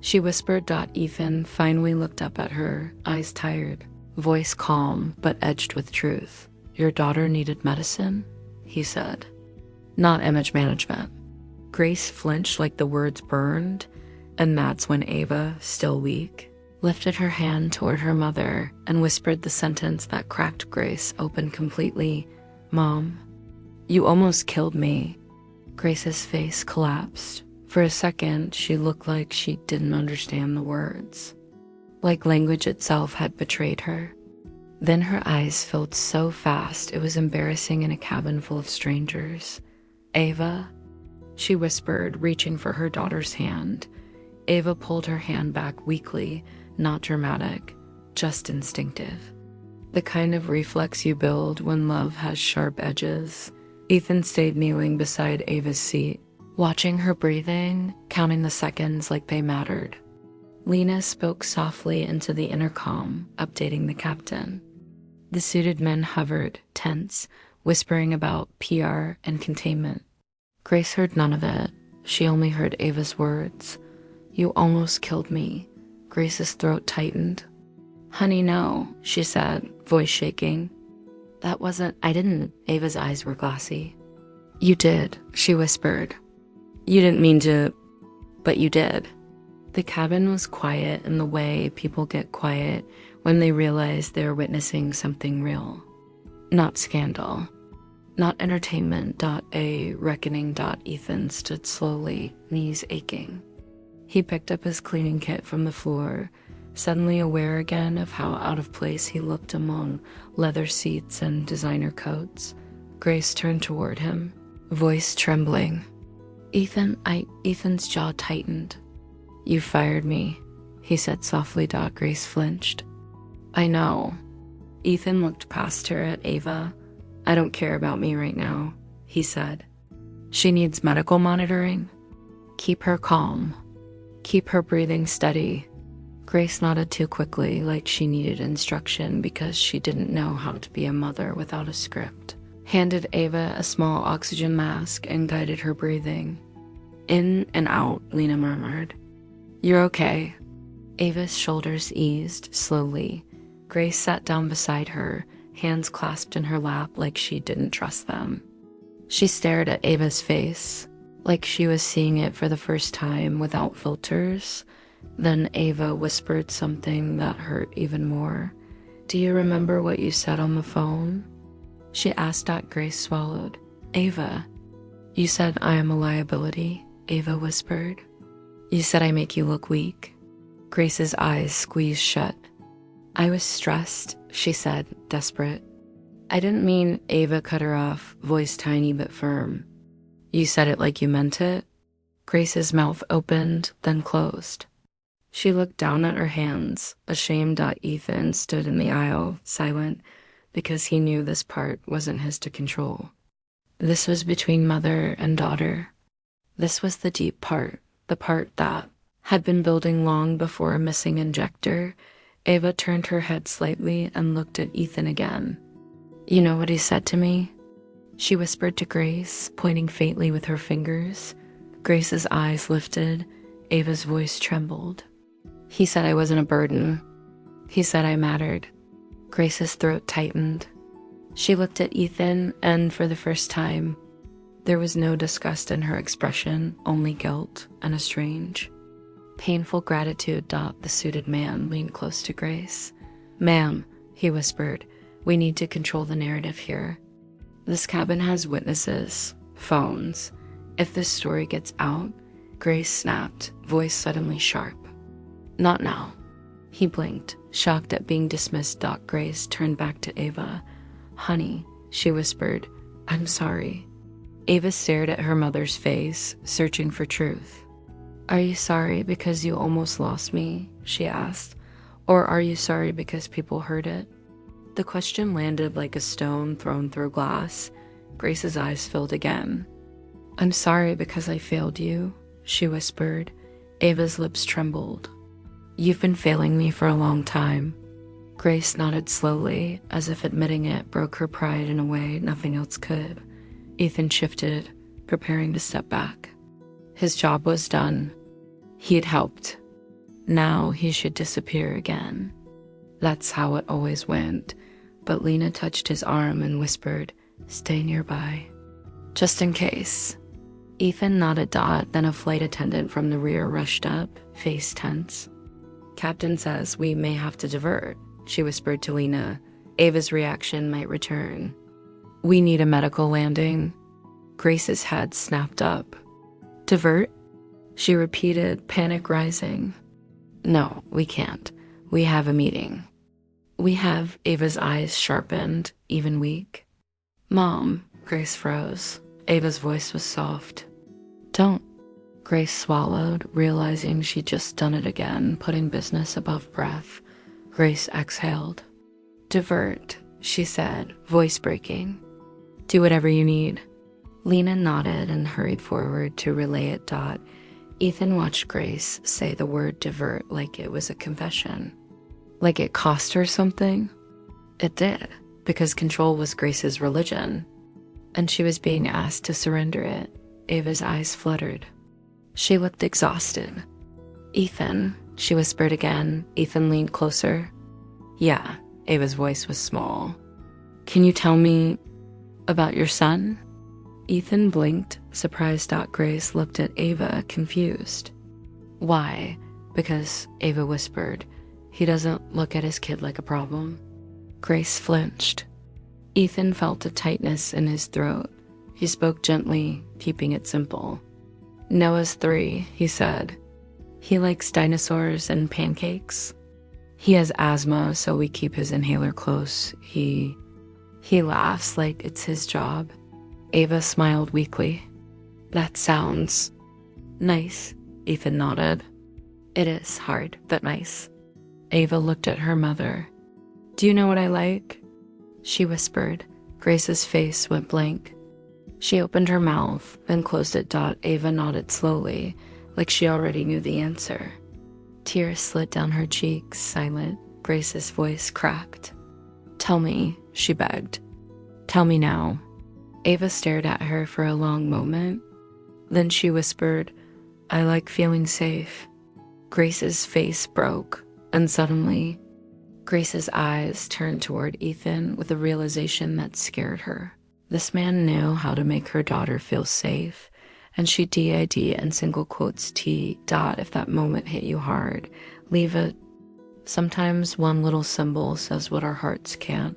she whispered. Ethan finally looked up at her, eyes tired, voice calm but edged with truth. Your daughter needed medicine, he said. Not image management. Grace flinched like the words burned, and that's when Ava, still weak, lifted her hand toward her mother and whispered the sentence that cracked Grace open completely. Mom, you almost killed me. Grace's face collapsed. For a second, she looked like she didn't understand the words, like language itself had betrayed her. Then her eyes filled so fast it was embarrassing in a cabin full of strangers. Ava, she whispered, reaching for her daughter's hand. Ava pulled her hand back weakly, not dramatic, just instinctive. The kind of reflex you build when love has sharp edges. Ethan stayed kneeling beside Ava's seat, watching her breathing, counting the seconds like they mattered. Lena spoke softly into the intercom, updating the captain. The suited men hovered, tense, whispering about PR and containment. Grace heard none of it. She only heard Ava's words. You almost killed me. Grace's throat tightened. Honey, no, she said, voice shaking. I didn't. Ava's eyes were glassy. You did, she whispered. You didn't mean to. But you did. The cabin was quiet in the way people get quiet when they realize they're witnessing something real. Not scandal. Not entertainment. A reckoning. Ethan stood slowly, knees aching. He picked up his cleaning kit from the floor, suddenly aware again of how out of place he looked among leather seats and designer coats. Grace turned toward him, voice trembling. Ethan's jaw tightened. You fired me, he said softly. Grace flinched. I know. Ethan looked past her at Ava. I don't care about me right now, he said. She needs medical monitoring. Keep her calm. Keep her breathing steady. Grace nodded too quickly, like she needed instruction because she didn't know how to be a mother without a script. Handed Ava a small oxygen mask and guided her breathing. In and out, Lena murmured. You're okay. Ava's shoulders eased slowly. Grace sat down beside her, hands clasped in her lap like she didn't trust them. She stared at Ava's face, like she was seeing it for the first time without filters. Then Ava whispered something that hurt even more. Do you remember what you said on the phone? She asked. Grace swallowed. Ava, you said I am a liability, Ava whispered. You said I make you look weak. Grace's eyes squeezed shut. I was stressed, she said, desperate. I didn't mean. Ava cut her off, voice tiny but firm. You said it like you meant it? Grace's mouth opened, then closed. She looked down at her hands, ashamed. Ethan stood in the aisle, silent, because he knew this part wasn't his to control. This was between mother and daughter. This was the deep part, the part that had been building long before a missing injector. Ava turned her head slightly and looked at Ethan again. You know what he said to me? She whispered to Grace, pointing faintly with her fingers. Grace's eyes lifted. Ava's voice trembled. He said I wasn't a burden. He said I mattered. Grace's throat tightened. She looked at Ethan, and for the first time, there was no disgust in her expression, only guilt and a strange, painful gratitude. The suited man leaned close to Grace. Ma'am, he whispered, we need to control the narrative here. This cabin has witnesses, phones. If this story gets out, Grace snapped, voice suddenly sharp. Not now. He blinked, shocked at being dismissed. Grace turned back to Ava. Honey, she whispered, I'm sorry. Ava stared at her mother's face, searching for truth. Are you sorry because you almost lost me? She asked. Or are you sorry because people heard it? The question landed like a stone thrown through glass. Grace's eyes filled again. I'm sorry because I failed you, she whispered. Ava's lips trembled. You've been failing me for a long time. Grace nodded slowly, as if admitting it broke her pride in a way nothing else could. Ethan shifted, preparing to step back. His job was done. He had helped. Now he should disappear again. That's how it always went. But Lena touched his arm and whispered, stay nearby. Just in case. Ethan nodded. Then a flight attendant from the rear rushed up, face tense. Captain says we may have to divert, she whispered to Lena. Ava's reaction might return. We need a medical landing. Grace's head snapped up. Divert? She repeated, panic rising. No, we can't. We have a meeting. We have. Ava's eyes sharpened, even weak. Mom, Grace froze. Ava's voice was soft. Don't. Grace swallowed, realizing she'd just done it again, putting business above breath. Grace exhaled. Divert, she said, voice breaking. Do whatever you need. Lena nodded and hurried forward to relay it. Ethan watched Grace say the word divert like it was a confession. Like it cost her something? It did, because control was Grace's religion, and she was being asked to surrender it. Ava's eyes fluttered. She looked exhausted. Ethan, she whispered again. Ethan leaned closer. Yeah, Ava's voice was small. Can you tell me about your son? Ethan blinked, surprised. Grace looked at Ava, confused. Why? Because, Ava whispered, he doesn't look at his kid like a problem. Grace flinched. Ethan felt a tightness in his throat. He spoke gently, keeping it simple. Noah's 3, he said. He likes dinosaurs and pancakes. He has asthma, so we keep his inhaler close. He laughs like it's his job. Ava smiled weakly. That sounds nice, Ethan nodded. It is hard, but nice. Ava looked at her mother. Do you know what I like? She whispered. Grace's face went blank. She opened her mouth, then closed it. Ava nodded slowly, like she already knew the answer. Tears slid down her cheeks, silent. Grace's voice cracked. Tell me, she begged. Tell me now. Ava stared at her for a long moment. Then she whispered, I like feeling safe. Grace's face broke, and suddenly, Grace's eyes turned toward Ethan with a realization that scared her. This man knew how to make her daughter feel safe, and she did in single quotes T. If that moment hit you hard, leave it. Sometimes one little symbol says what our hearts can't.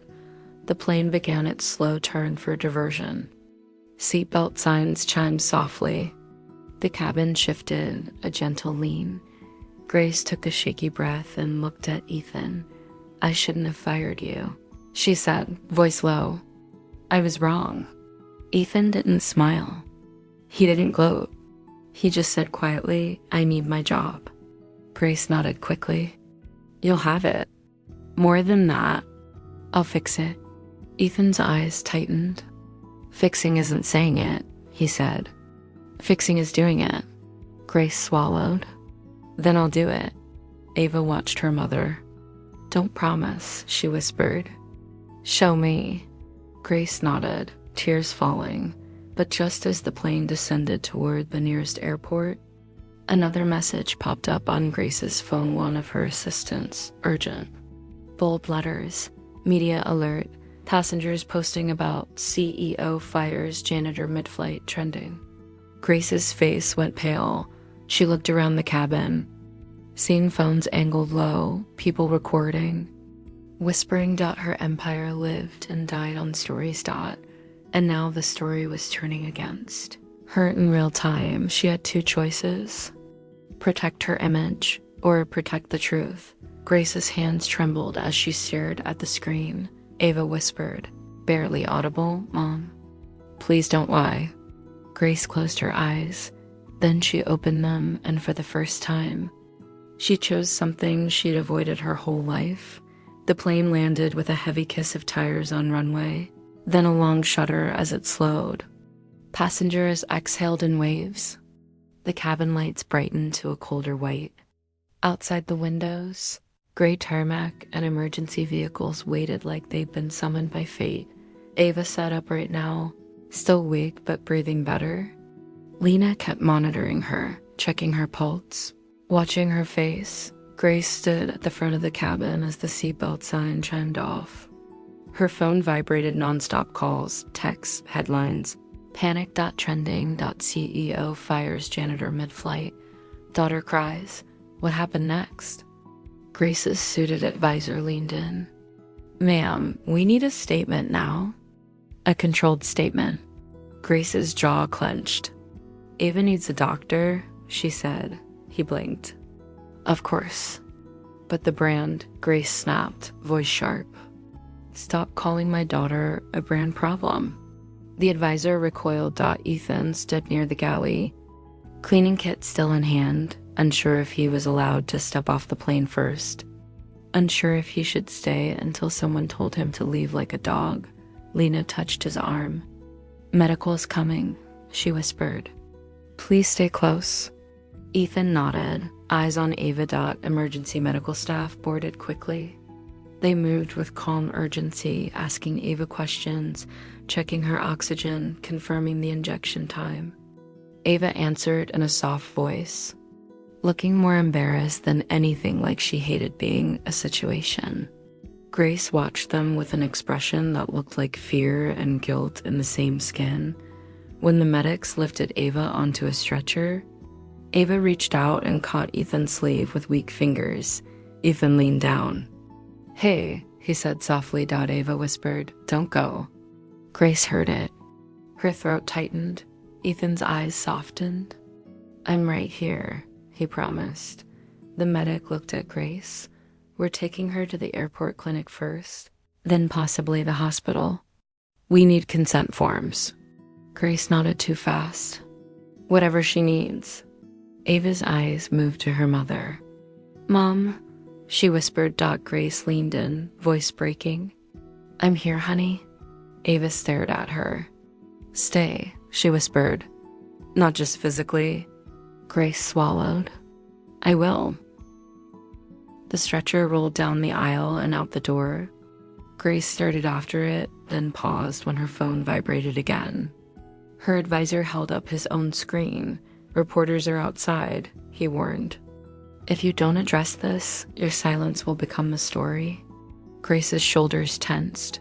The plane began its slow turn for diversion. Seatbelt signs chimed softly. The cabin shifted, a gentle lean. Grace took a shaky breath and looked at Ethan. I shouldn't have fired you, she said, voice low. I was wrong. Ethan didn't smile. He didn't gloat. He just said quietly, I need my job. Grace nodded quickly. You'll have it. More than that, I'll fix it. Ethan's eyes tightened. Fixing isn't saying it, he said. Fixing is doing it. Grace swallowed. Then I'll do it. Ava watched her mother. Don't promise, she whispered. Show me. Grace nodded, tears falling. But just as the plane descended toward the nearest airport, another message popped up on Grace's phone, one of her assistants, urgent. Bold letters, media alert, passengers posting about CEO fires janitor mid-flight trending. Grace's face went pale. She looked around the cabin, seeing phones angled low, people recording, whispering. Her empire lived and died on stories. And now the story was turning against her in real time. She had two choices: protect her image or protect the truth. Grace's hands trembled as she stared at the screen. Ava whispered, barely audible, Mom, please don't lie. Grace closed her eyes. Then she opened them, and for the first time, she chose something she'd avoided her whole life. The plane landed with a heavy kiss of tires on runway, then a long shudder as it slowed. Passengers exhaled in waves. The cabin lights brightened to a colder white. Outside the windows, gray tarmac and emergency vehicles waited like they'd been summoned by fate. Ava sat upright now, still weak but breathing better. Lena kept monitoring her, checking her pulse, watching her face. Grace stood at the front of the cabin as the seatbelt sign chimed off. Her phone vibrated nonstop calls, texts, headlines. Panic.trending.CEO fires janitor mid-flight. Daughter cries. What happened next? Grace's suited advisor leaned in. Ma'am, we need a statement now. A controlled statement. Grace's jaw clenched. Ava needs a doctor, she said. He blinked. Of course. But the brand, Grace snapped, voice sharp. Stop calling my daughter a brand problem. The advisor recoiled. Ethan stood near the galley, cleaning kit still in hand, unsure if he was allowed to step off the plane first, unsure if he should stay until someone told him to leave like a dog. Lena touched his arm. Medical's coming, she whispered. Please stay close. Ethan nodded, eyes on Ava. Emergency medical staff boarded quickly. They moved with calm urgency, asking Ava questions, checking her oxygen, confirming the injection time. Ava answered in a soft voice, looking more embarrassed than anything like she hated being a situation. Grace watched them with an expression that looked like fear and guilt in the same skin. When the medics lifted Ava onto a stretcher, Ava reached out and caught Ethan's sleeve with weak fingers. Ethan leaned down. "Hey," he said softly. Ava whispered, "Don't go." Grace heard it. Her throat tightened. Ethan's eyes softened. "I'm right here," he promised. The medic looked at Grace. "We're taking her to the airport clinic first, then possibly the hospital. We need consent forms." Grace nodded too fast. "Whatever she needs." Ava's eyes moved to her mother. "Mom," she whispered. Grace leaned in, voice breaking. "I'm here, honey." Ava stared at her. "Stay," she whispered. "Not just physically." Grace swallowed. "I will." The stretcher rolled down the aisle and out the door. Grace started after it, then paused when her phone vibrated again. Her advisor held up his own screen. "Reporters are outside," he warned. "If you don't address this, your silence will become a story." Grace's shoulders tensed.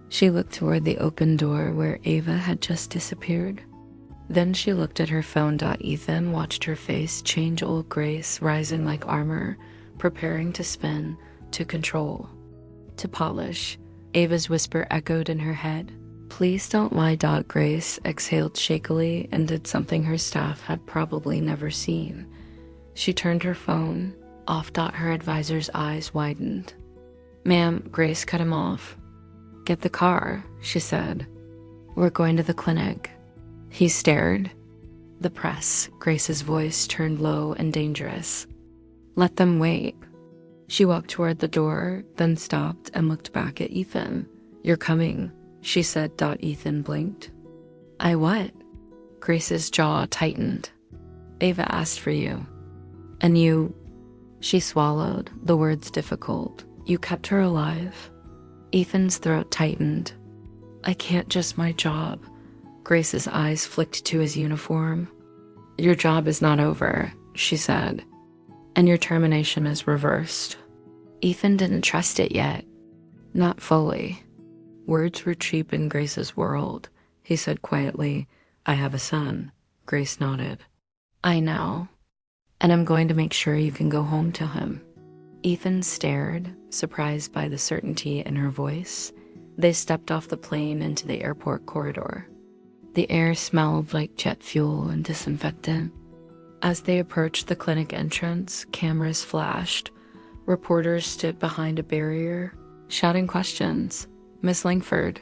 She looked toward the open door where Ava had just disappeared. Then she looked at her phone. Ethan watched her face change. Old Grace rising like armor, preparing to spin, to control, to polish. Ava's whisper echoed in her head. "Please don't lie." Grace exhaled shakily and did something her staff had probably never seen. She turned her phone off. Her advisor's eyes widened. "Ma'am," Grace cut him off. "Get the car," she said. "We're going to the clinic." He stared. "The press." Grace's voice turned low and dangerous. "Let them wait." She walked toward the door, then stopped and looked back at Ethan. "You're coming," she said. Ethan blinked. "I what?" Grace's jaw tightened. "Ava asked for you." "And you—" She swallowed, the words difficult. "You kept her alive?" Ethan's throat tightened. "I can't, just my job." Grace's eyes flicked to his uniform. "Your job is not over," she said. "And your termination is reversed." Ethan didn't trust it yet. Not fully. Words were cheap in Grace's world. He said quietly, "I have a son." Grace nodded. "I know. And I'm going to make sure you can go home to him." Ethan stared, surprised by the certainty in her voice. They stepped off the plane into the airport corridor. The air smelled like jet fuel and disinfectant. As they approached the clinic entrance, cameras flashed. Reporters stood behind a barrier, shouting questions. "Miss Langford,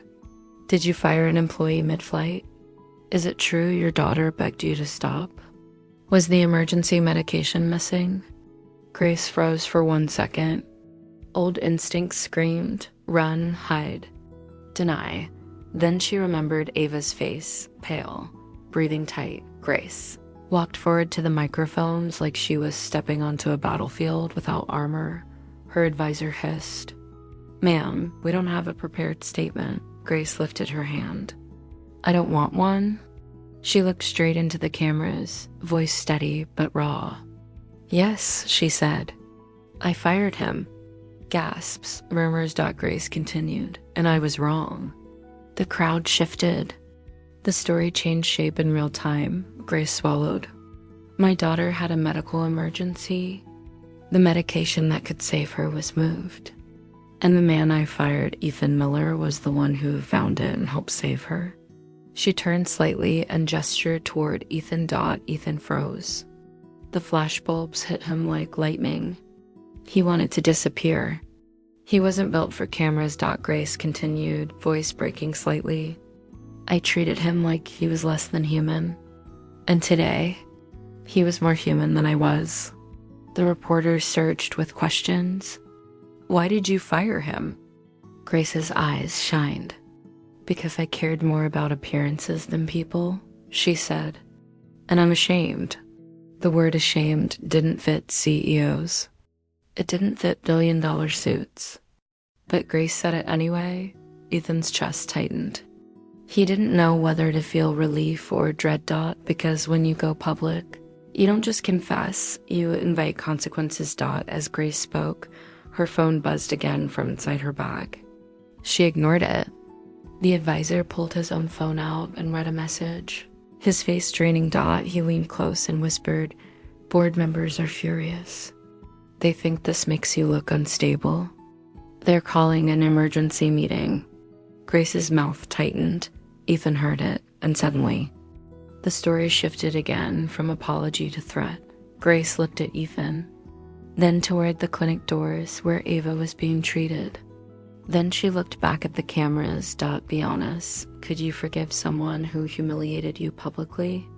did you fire an employee mid-flight? Is it true your daughter begged you to stop? Was the emergency medication missing?" Grace froze for 1 second. Old instincts screamed, "Run, hide, deny." Then she remembered Ava's face, pale, breathing tight. Grace walked forward to the microphones like she was stepping onto a battlefield without armor. Her advisor hissed, "Ma'am, we don't have a prepared statement." Grace lifted her hand. "I don't want one." She looked straight into the cameras, voice steady but raw. "Yes," she said. "I fired him." Gasps, murmurs. Grace continued, "And I was wrong." The crowd shifted. The story changed shape in real time. Grace swallowed. "My daughter had a medical emergency. The medication that could save her was moved. And the man I fired, Ethan Miller, was the one who found it and helped save her." She turned slightly and gestured toward Ethan. Ethan froze. The flashbulbs hit him like lightning. He wanted to disappear. He wasn't built for cameras. Grace continued, voice breaking slightly. "I treated him like he was less than human. And today, he was more human than I was." The reporters surged with questions. "Why did you fire him?" Grace's eyes shined. "Because I cared more about appearances than people," she said. "And I'm ashamed." The word ashamed didn't fit CEOs. It didn't fit billion-dollar suits. But Grace said it anyway. Ethan's chest tightened. He didn't know whether to feel relief or dread. Because when you go public, you don't just confess, you invite consequences. As Grace spoke, her phone buzzed again from inside her bag. She ignored it. The advisor pulled his own phone out and read a message. His face straining. He leaned close and whispered, Board members are furious. They think this makes you look unstable. They're calling an emergency meeting. Grace's mouth tightened. Ethan heard it, and suddenly, the story shifted again from apology to threat. Grace looked at Ethan, then toward the clinic doors where Ava was being treated. Then she looked back at the cameras. Be honest, could you forgive someone who humiliated you publicly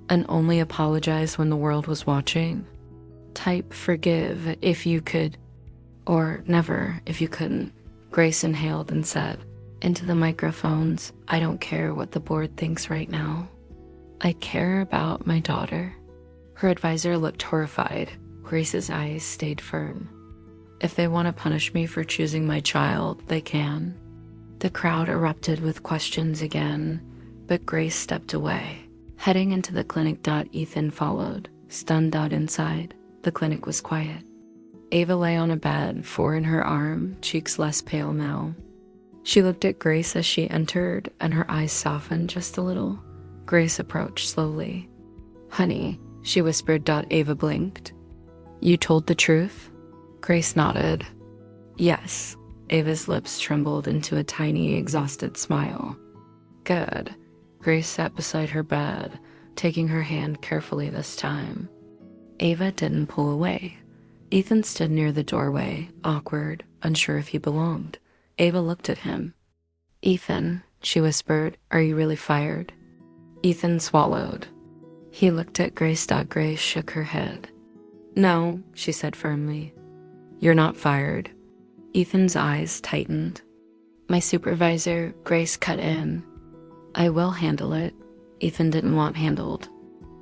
and only apologize when the world was watching? Type forgive if you could, or never if you couldn't. Grace inhaled and said into the microphones, I don't care what the board thinks right now. I care about my daughter. Her advisor looked horrified. Grace's eyes stayed firm. If they want to punish me for choosing my child, they can. The crowd erupted with questions again, but Grace stepped away. Heading into the clinic. Ethan followed, stunned. Inside, the clinic was quiet. Ava lay on a bed, 4 in her arm, cheeks less pale now. She looked at Grace as she entered, and her eyes softened just a little. Grace approached slowly. Honey, she whispered. Ava blinked. You told the truth? Grace nodded. Yes. Ava's lips trembled into a tiny, exhausted smile. Good. Grace sat beside her bed, taking her hand carefully this time. Ava didn't pull away. Ethan stood near the doorway, awkward, unsure if he belonged. Ava looked at him. Ethan, she whispered, are you really fired? Ethan swallowed. He looked at Grace. Grace shook her head. No, she said firmly. You're not fired. Ethan's eyes tightened. My supervisor, Grace, cut in. I will handle it. Ethan didn't want handled.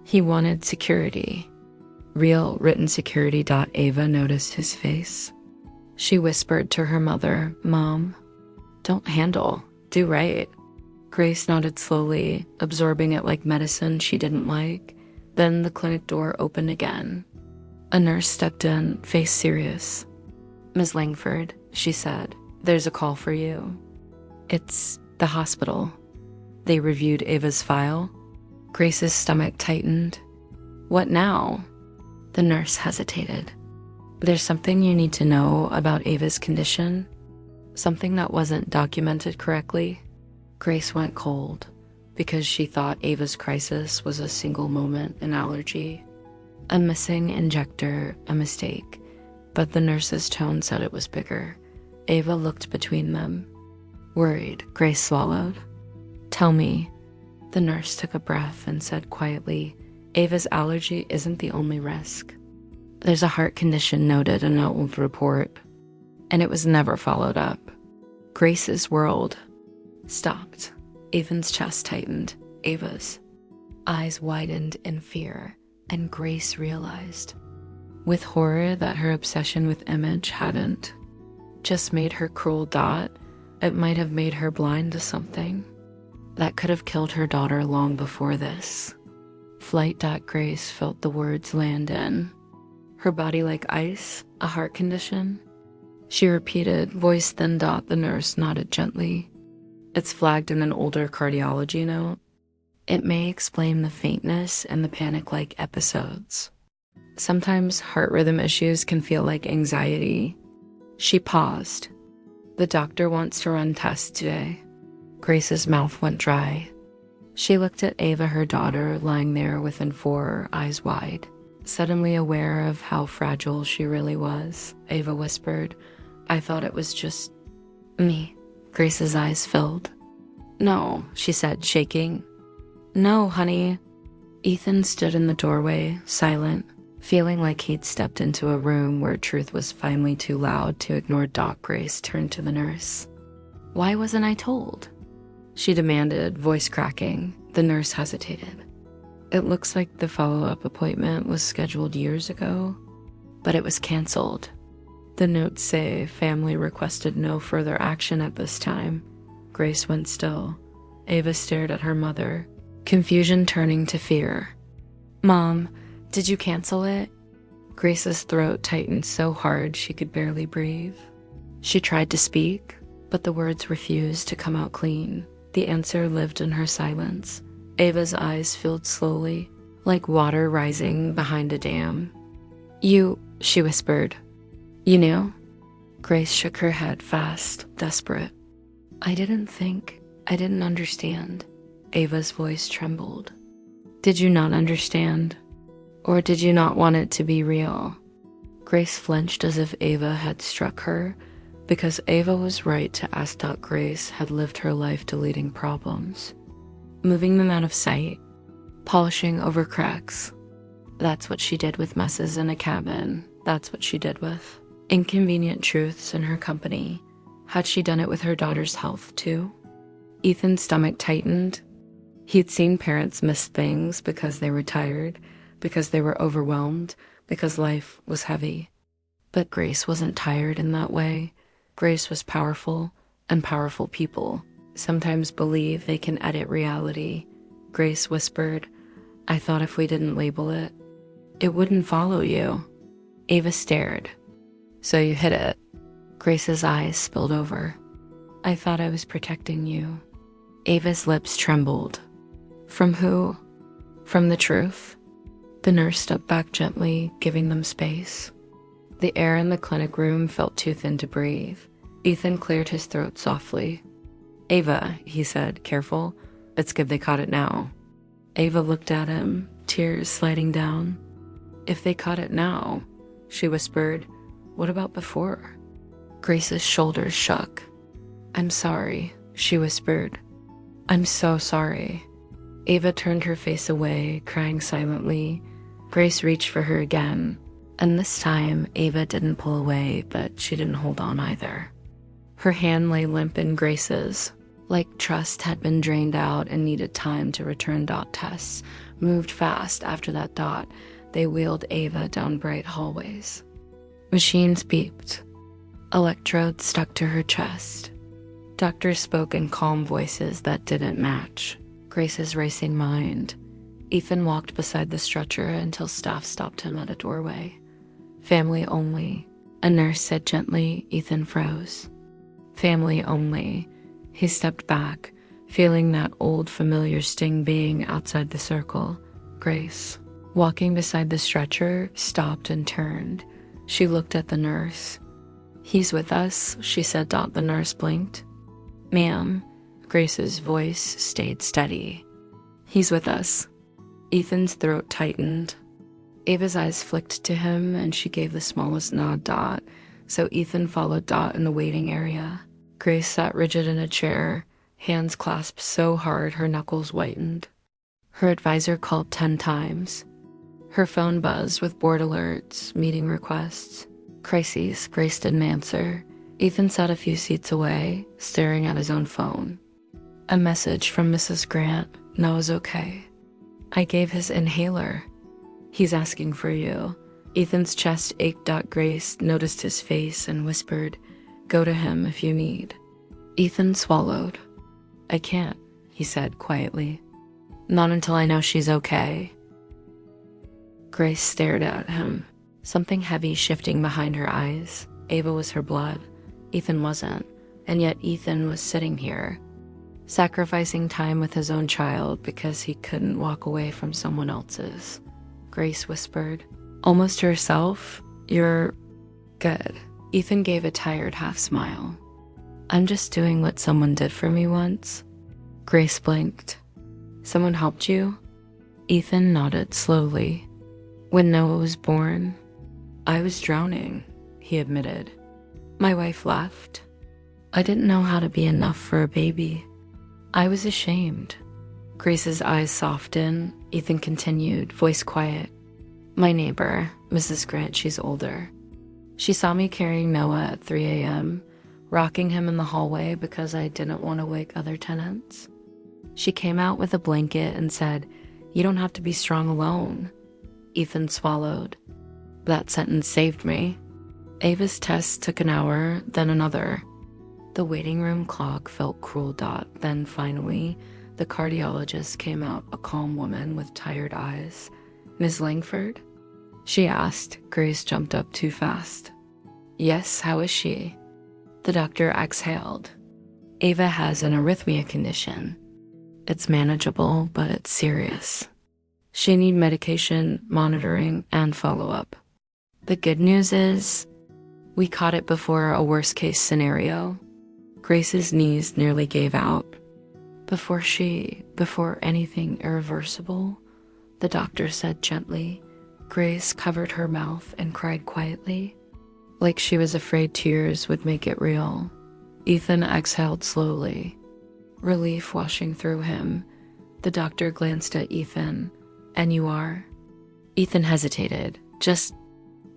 He wanted security. Real, written security. Ava noticed his face. She whispered to her mother, Mom, don't handle, do right. Grace nodded slowly, absorbing it like medicine she didn't like. Then the clinic door opened again. A nurse stepped in, face serious. Ms. Langford, she said, there's a call for you. It's the hospital. They reviewed Ava's file. Grace's stomach tightened. What now? The nurse hesitated. There's something you need to know about Ava's condition. Something that wasn't documented correctly. Grace went cold because she thought Ava's crisis was a single moment in allergy. A missing injector, a mistake. But the nurse's tone said it was bigger. Ava looked between them. Worried, Grace swallowed. Tell me. The nurse took a breath and said quietly, Ava's allergy isn't the only risk. There's a heart condition noted in an old report, and it was never followed up. Grace's world stopped. Ethan's chest tightened. Ava's eyes widened in fear, and Grace realized with horror that her obsession with image hadn't just made her cruel. It might have made her blind to something that could have killed her daughter long before this. Flight. Grace felt the words land in. Her body like ice, a heart condition. She repeated, voice thin. The nurse nodded gently. It's flagged in an older cardiology note. It may explain the faintness and the panic-like episodes. Sometimes heart rhythm issues can feel like anxiety. She paused. The doctor wants to run tests today. Grace's mouth went dry. She looked at Ava, her daughter, lying there within 4, eyes wide. Suddenly aware of how fragile she really was, Ava whispered, I thought it was just me. Grace's eyes filled. No, she said, shaking. No, honey. Ethan stood in the doorway, silent, feeling like he'd stepped into a room where truth was finally too loud to ignore. Grace turned to the nurse. Why wasn't I told? She demanded, voice cracking. The nurse hesitated. It looks like the follow-up appointment was scheduled years ago, but it was canceled. The notes say family requested no further action at this time. Grace went still. Ava stared at her mother, confusion turning to fear. Mom, did you cancel it? Grace's throat tightened so hard she could barely breathe. She tried to speak, but the words refused to come out clean. The answer lived in her silence. Ava's eyes filled slowly. like water rising behind a dam. She whispered. You knew? Grace shook her head fast, desperate. I didn't understand. Ava's voice trembled. Did you not understand? Or did you not want it to be real? Grace flinched as if Ava had struck her, because Ava was right to ask that Grace had lived her life deleting problems, moving them out of sight, polishing over cracks. That's what she did with messes in a cabin. That's what she did with inconvenient truths in her company. Had she done it with her daughter's health too? Ethan's stomach tightened. He'd seen parents miss things because they were tired, because they were overwhelmed, because life was heavy. But Grace wasn't tired in that way. Grace was powerful, and powerful people sometimes believe they can edit reality. Grace whispered, I thought if we didn't label it, it wouldn't follow you. Ava stared. So you hid it. Grace's eyes spilled over. I thought I was protecting you. Ava's lips trembled. From who? From the truth? The nurse stepped back gently, giving them space. The air in the clinic room felt too thin to breathe. Ethan cleared his throat softly. Ava, he said, careful. It's good they caught it now. Ava looked at him, tears sliding down. If they caught it now, she whispered, what about before? Grace's shoulders shook. I'm sorry, she whispered. I'm so sorry. Ava turned her face away, crying silently. Grace reached for her again, and this time Ava didn't pull away, but she didn't hold on either. Her hand lay limp in Grace's, like trust had been drained out and needed time to return dot tests. Moved fast after that dot, they wheeled Ava down bright hallways. Machines beeped. Electrodes stuck to her chest. Doctors spoke in calm voices that didn't match Grace's racing mind. Ethan walked beside the stretcher until staff stopped him at a doorway. Family only, a nurse said gently. Ethan froze. Family only. He stepped back, feeling that old familiar sting being outside the circle. Grace, walking beside the stretcher, stopped and turned. She looked at the nurse. He's with us, she said. The nurse blinked. Ma'am, Grace's voice stayed steady. He's with us. Ethan's throat tightened. Ava's eyes flicked to him, and she gave the smallest nod. So Ethan followed Dot in the waiting area. Grace sat rigid in a chair, hands clasped so hard her knuckles whitened. Her advisor called 10 times. Her phone buzzed with board alerts, meeting requests. Crises. Grace didn't answer. Ethan sat a few seats away, staring at his own phone. A message from Mrs. Grant. Noah's okay. I gave his inhaler. He's asking for you. Ethan's chest ached. Grace noticed his face and whispered, go to him if you need. Ethan swallowed. I can't, he said quietly. Not until I know she's okay. Grace stared at him, something heavy shifting behind her eyes. Ava was her blood. Ethan wasn't, and yet Ethan was sitting here, sacrificing time with his own child because he couldn't walk away from someone else's. Grace whispered, almost to herself, you're good. Ethan gave a tired half smile. I'm just doing what someone did for me once. Grace blinked. Someone helped you? Ethan nodded slowly. When Noah was born, I was drowning, he admitted. My wife left. I didn't know how to be enough for a baby. I was ashamed. Grace's eyes softened. Ethan continued, voice quiet. My neighbor, Mrs. Grant, she's older. She saw me carrying Noah at 3 a.m., rocking him in the hallway because I didn't want to wake other tenants. She came out with a blanket and said, you don't have to be strong alone. Ethan swallowed. That sentence saved me. Ava's test took an hour, then another. The waiting room clock felt cruel. Then finally, the cardiologist came out, a calm woman with tired eyes. Ms. Langford? She asked. Grace jumped up too fast. Yes, how is she? The doctor exhaled. Ava has an arrhythmia condition. It's manageable, but it's serious. She need medication, monitoring, and follow-up. The good news is, we caught it before a worst-case scenario. Grace's knees nearly gave out. Before anything irreversible, the doctor said gently. Grace covered her mouth and cried quietly, like she was afraid tears would make it real. Ethan exhaled slowly, relief washing through him. The doctor glanced at Ethan. And you are? Ethan hesitated. Just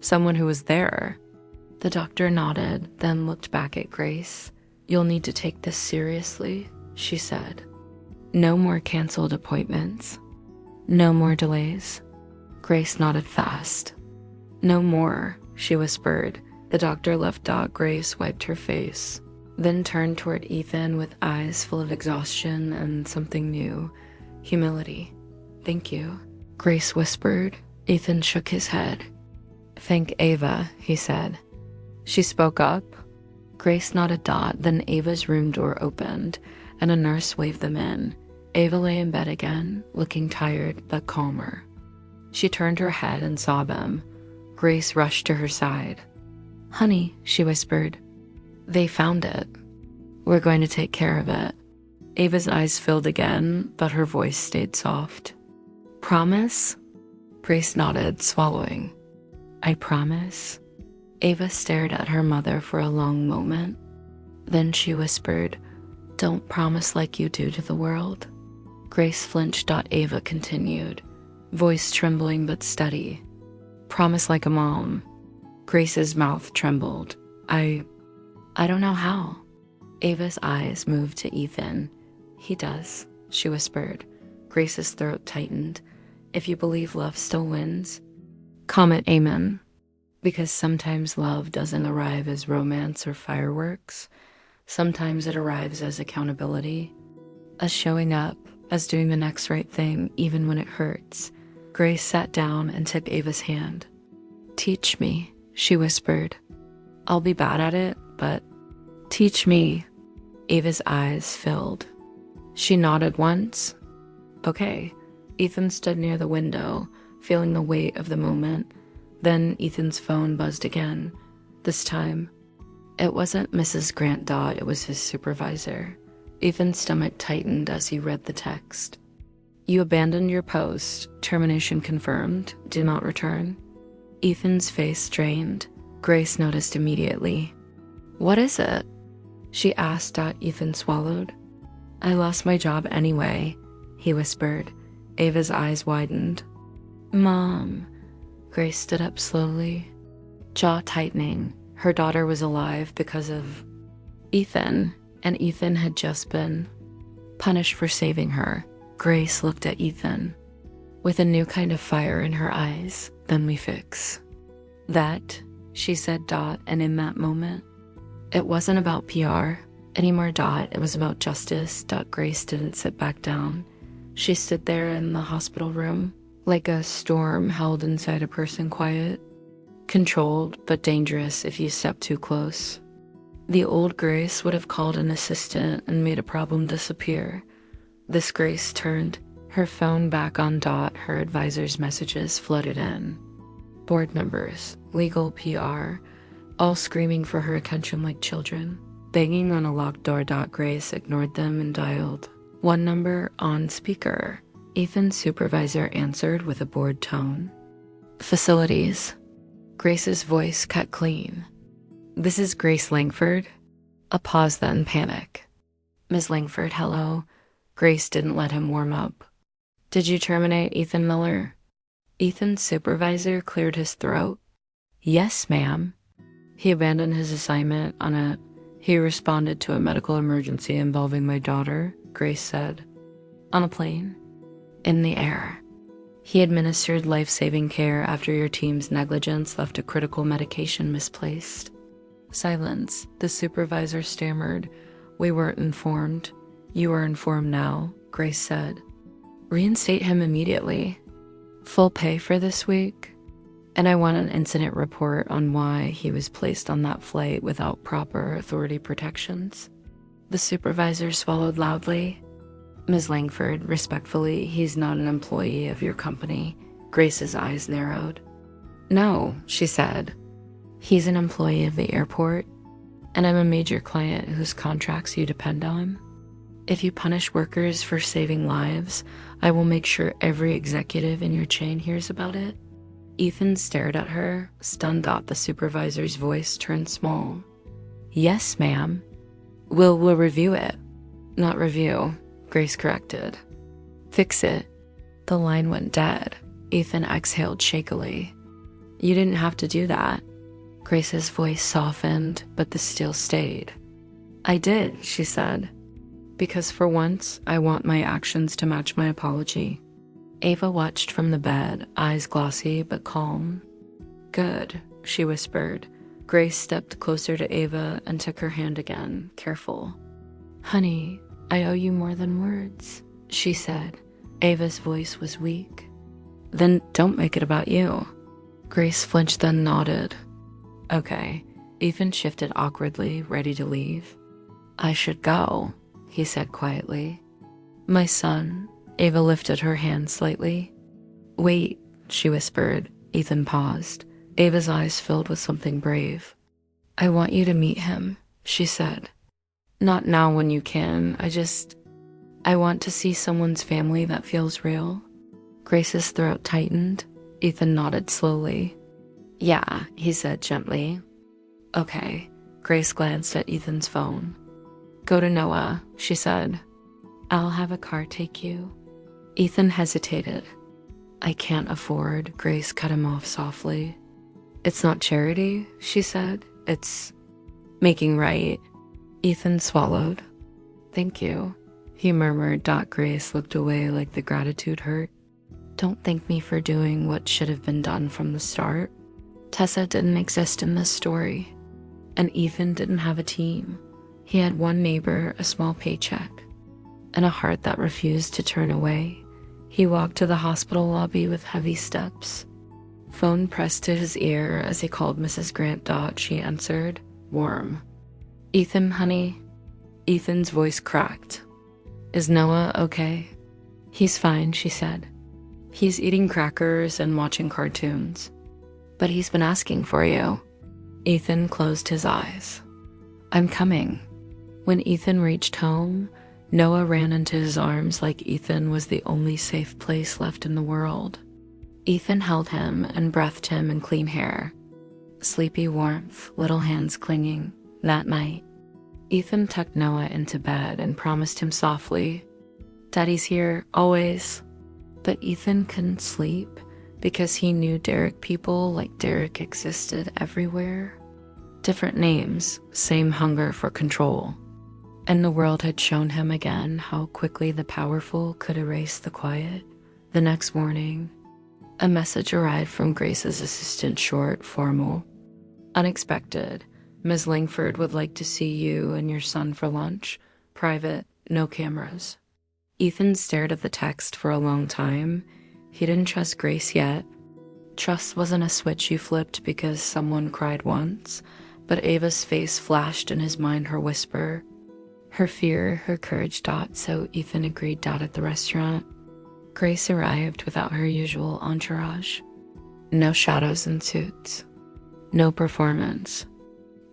someone who was there. The doctor nodded, then looked back at Grace. You'll need to take this seriously, she said. No more canceled appointments. No more delays. Grace nodded fast. No more, she whispered. The doctor left. Grace wiped her face, then turned toward Ethan with eyes full of exhaustion and something new, humility. Thank you, Grace whispered. Ethan shook his head. Thank Ava, he said. She spoke up. Grace nodded. Then Ava's room door opened, and a nurse waved them in. Ava lay in bed again, looking tired but calmer. She turned her head and saw them. Grace rushed to her side. Honey, she whispered. They found it. We're going to take care of it. Ava's eyes filled again, but her voice stayed soft. Promise? Grace nodded, swallowing. I promise. Ava stared at her mother for a long moment. Then she whispered, Don't promise like you do to the world. Grace flinched. Ava continued, voice trembling but steady. Promise like a mom. Grace's mouth trembled. I don't know how. Ava's eyes moved to Ethan. He does, she whispered. Grace's throat tightened. If you believe love still wins, comment amen. Because sometimes love doesn't arrive as romance or fireworks. Sometimes it arrives as accountability, as showing up, as doing the next right thing even when it hurts. Grace sat down and took Ava's hand. Teach me, she whispered. I'll be bad at it, but teach me. Ava's eyes filled. She nodded once. Okay. Ethan stood near the window, feeling the weight of the moment. Then Ethan's phone buzzed again. This time, it wasn't Mrs. Grant. It was his supervisor. Ethan's stomach tightened as he read the text. You abandoned your post. Termination confirmed. Do not return. Ethan's face strained. Grace noticed immediately. What is it? She asked. Ethan swallowed. I lost my job anyway, he whispered. Ava's eyes widened. Mom. Grace stood up slowly, jaw tightening. Her daughter was alive because of Ethan, and Ethan had just been punished for saving her. Grace looked at Ethan with a new kind of fire in her eyes. Then we fix that, she said. And in that moment, it wasn't about PR anymore. It was about justice. Grace didn't sit back down. She stood there in the hospital room, like a storm held inside a person, quiet, controlled, but dangerous if you step too close. The old Grace would have called an assistant and made a problem disappear. This Grace turned her phone back on. Her advisor's messages flooded in. Board members, legal, PR, all screaming for her attention like children, banging on a locked door. Grace ignored them and dialed one number on speaker. Ethan's supervisor answered with a bored tone. Facilities. Grace's voice cut clean. This is Grace Langford. A pause, then panic. Ms. Langford, hello. Grace didn't let him warm up. Did you terminate Ethan Miller? Ethan's supervisor cleared his throat. Yes, ma'am. He abandoned his assignment he responded to a medical emergency involving my daughter, Grace said. On a plane. In the air. He administered life-saving care after your team's negligence left a critical medication misplaced. Silence. The supervisor stammered. We weren't informed. You are informed now, Grace said. Reinstate him immediately. Full pay for this week. And I want an incident report on why he was placed on that flight without proper authority protections. The supervisor swallowed loudly. Ms. Langford, respectfully, he's not an employee of your company. Grace's eyes narrowed. No, she said. He's an employee of the airport, and I'm a major client whose contracts you depend on. If you punish workers for saving lives, I will make sure every executive in your chain hears about it. Ethan stared at her, stunned. The supervisor's voice turned small. Yes, ma'am. We'll review it. Not review, Grace corrected. Fix it. The line went dead. Ethan exhaled shakily. You didn't have to do that. Grace's voice softened, but the steel stayed. I did, she said. Because for once, I want my actions to match my apology. Ava watched from the bed, eyes glossy but calm. Good, she whispered. Grace stepped closer to Ava and took her hand again, careful. Honey, I owe you more than words, she said. Ava's voice was weak. Then don't make it about you. Grace flinched, then nodded. Okay. Ethan shifted awkwardly, ready to leave. I should go, he said quietly. My son. Ava lifted her hand slightly. Wait, she whispered. Ethan paused. Ava's eyes filled with something brave. I want you to meet him, she said. Not now when you can. I want to see someone's family that feels real. Grace's throat tightened. Ethan nodded slowly. Yeah, he said gently. Okay. Grace glanced at Ethan's phone. Go to Noah, she said. I'll have a car take you. Ethan hesitated. I can't afford, Grace cut him off softly. It's not charity, she said. It's making right. Ethan swallowed. Thank you, he murmured. Grace looked away like the gratitude hurt. Don't thank me for doing what should have been done from the start. Tessa didn't exist in this story, and Ethan didn't have a team. He had one neighbor, a small paycheck, and a heart that refused to turn away. He walked to the hospital lobby with heavy steps. Phone pressed to his ear as he called Mrs. Grant. She answered, warm. Ethan, honey? Ethan's voice cracked. Is Noah okay? He's fine, she said. He's eating crackers and watching cartoons. But he's been asking for you. Ethan closed his eyes. I'm coming. When Ethan reached home, Noah ran into his arms like Ethan was the only safe place left in the world. Ethan held him and breathed him in clean hair. Sleepy warmth, little hands clinging. That night, Ethan tucked Noah into bed and promised him softly, Daddy's here, always. But Ethan couldn't sleep because he knew Derek people like Derek existed everywhere. Different names, same hunger for control. And the world had shown him again how quickly the powerful could erase the quiet. The next morning, a message arrived from Grace's assistant, short, formal. Unexpected. Ms. Langford would like to see you and your son for lunch. Private, no cameras. Ethan stared at the text for a long time. He didn't trust Grace yet. Trust wasn't a switch you flipped because someone cried once, but Ava's face flashed in his mind, her whisper. Her fear, her courage. So Ethan agreed. At the restaurant, Grace arrived without her usual entourage. No shadows and suits. No performance.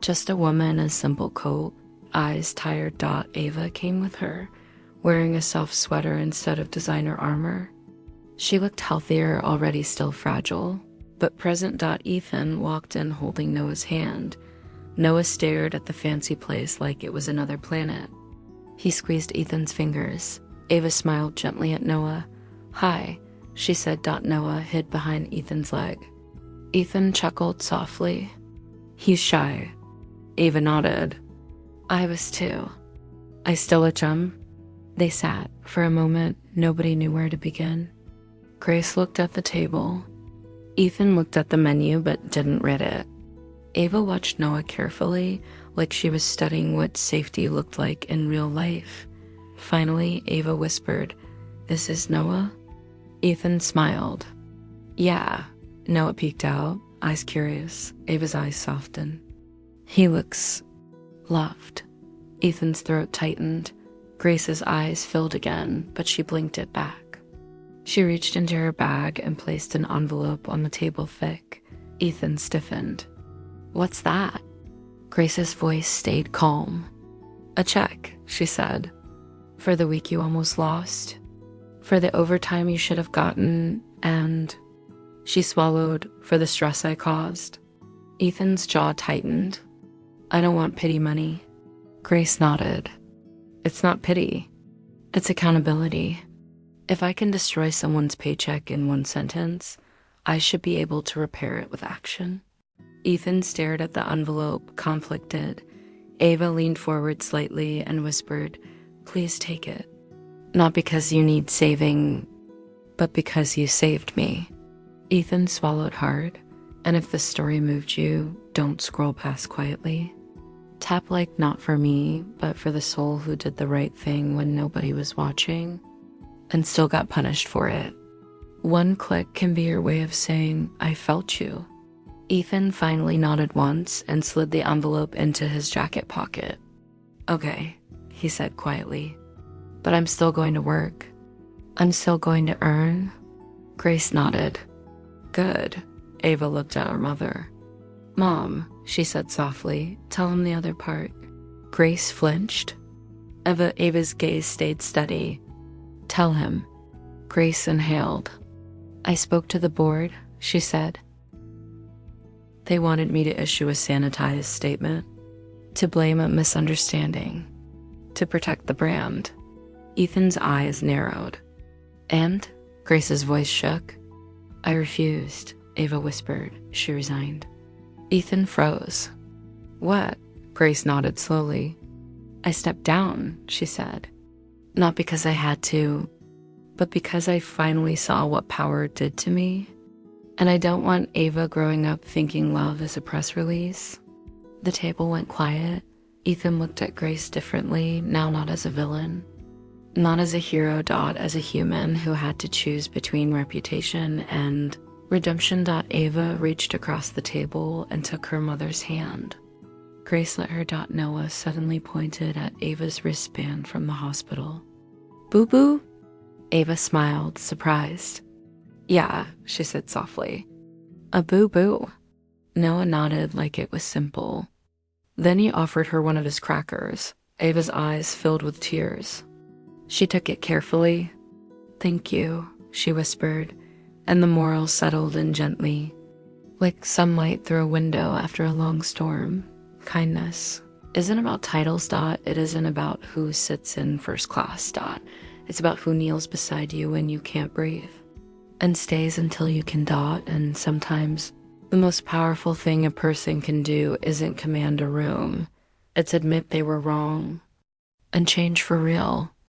Just a woman in a simple coat, eyes tired. Ava came with her, wearing a soft sweater instead of designer armor. She looked healthier, already still fragile, but present. Ethan walked in holding Noah's hand. Noah stared at the fancy place like it was another planet. He squeezed Ethan's fingers. Ava smiled gently at Noah. Hi, she said. Noah hid behind Ethan's leg. Ethan chuckled softly. He's shy. Ava nodded. I was too. I still a chum? They sat. For a moment, nobody knew where to begin. Grace looked at the table. Ethan looked at the menu but didn't read it. Ava watched Noah carefully, like she was studying what safety looked like in real life. Finally, Ava whispered, This is Noah? Ethan smiled. Yeah. Noah peeked out, eyes curious. Ava's eyes softened. He looks loved. Ethan's throat tightened. Grace's eyes filled again, but she blinked it back. She reached into her bag and placed an envelope on the table thick. Ethan stiffened. "What's that?" Grace's voice stayed calm. "A check," she said. "For the week you almost lost. For the overtime you should have gotten, and..." She swallowed. "For the stress I caused." Ethan's jaw tightened. "I don't want pity money." Grace nodded. "It's not pity. It's accountability. If I can destroy someone's paycheck in one sentence, I should be able to repair it with action." Ethan stared at the envelope, conflicted. Ava leaned forward slightly and whispered, "Please take it. Not because you need saving, but because you saved me." Ethan swallowed hard. "And if the story moved you, don't scroll past quietly. Tap like not for me, but for the soul who did the right thing when nobody was watching and still got punished for it. One click can be your way of saying, 'I felt you.'" Ethan finally nodded once and slid the envelope into his jacket pocket. "Okay," he said quietly, "but I'm still going to work. I'm still going to earn." Grace nodded. "Good." Ava looked at her mother. "Mom," she said softly, "tell him the other part." Grace flinched. Ava's gaze stayed steady. "Tell him." Grace inhaled. "I spoke to the board," she said. "They wanted me to issue a sanitized statement, to blame a misunderstanding, to protect the brand." Ethan's eyes narrowed. "And?" Grace's voice shook. "I refused," Ava whispered. She resigned. Ethan froze. "What?" Grace nodded slowly. "I stepped down," she said. "Not because I had to, but because I finally saw what power did to me. And I don't want Ava growing up thinking love is a press release." The table went quiet. Ethan looked at Grace differently, now not as a villain. Not as a hero, as a human who had to choose between reputation and redemption. Ava reached across the table and took her mother's hand. Grace let her Noah suddenly pointed at Ava's wristband from the hospital. "Boo-boo?" Ava smiled, surprised. "Yeah," she said softly. "A boo-boo." Noah nodded like it was simple. Then he offered her one of his crackers. Ava's eyes filled with tears. She took it carefully. "Thank you," she whispered, and the moral settled in gently, like sunlight through a window after a long storm. Kindness isn't about titles. It isn't about who sits in first class. It's about who kneels beside you when you can't breathe and stays until you can. And sometimes the most powerful thing a person can do isn't command a room. It's admit they were wrong and change for real.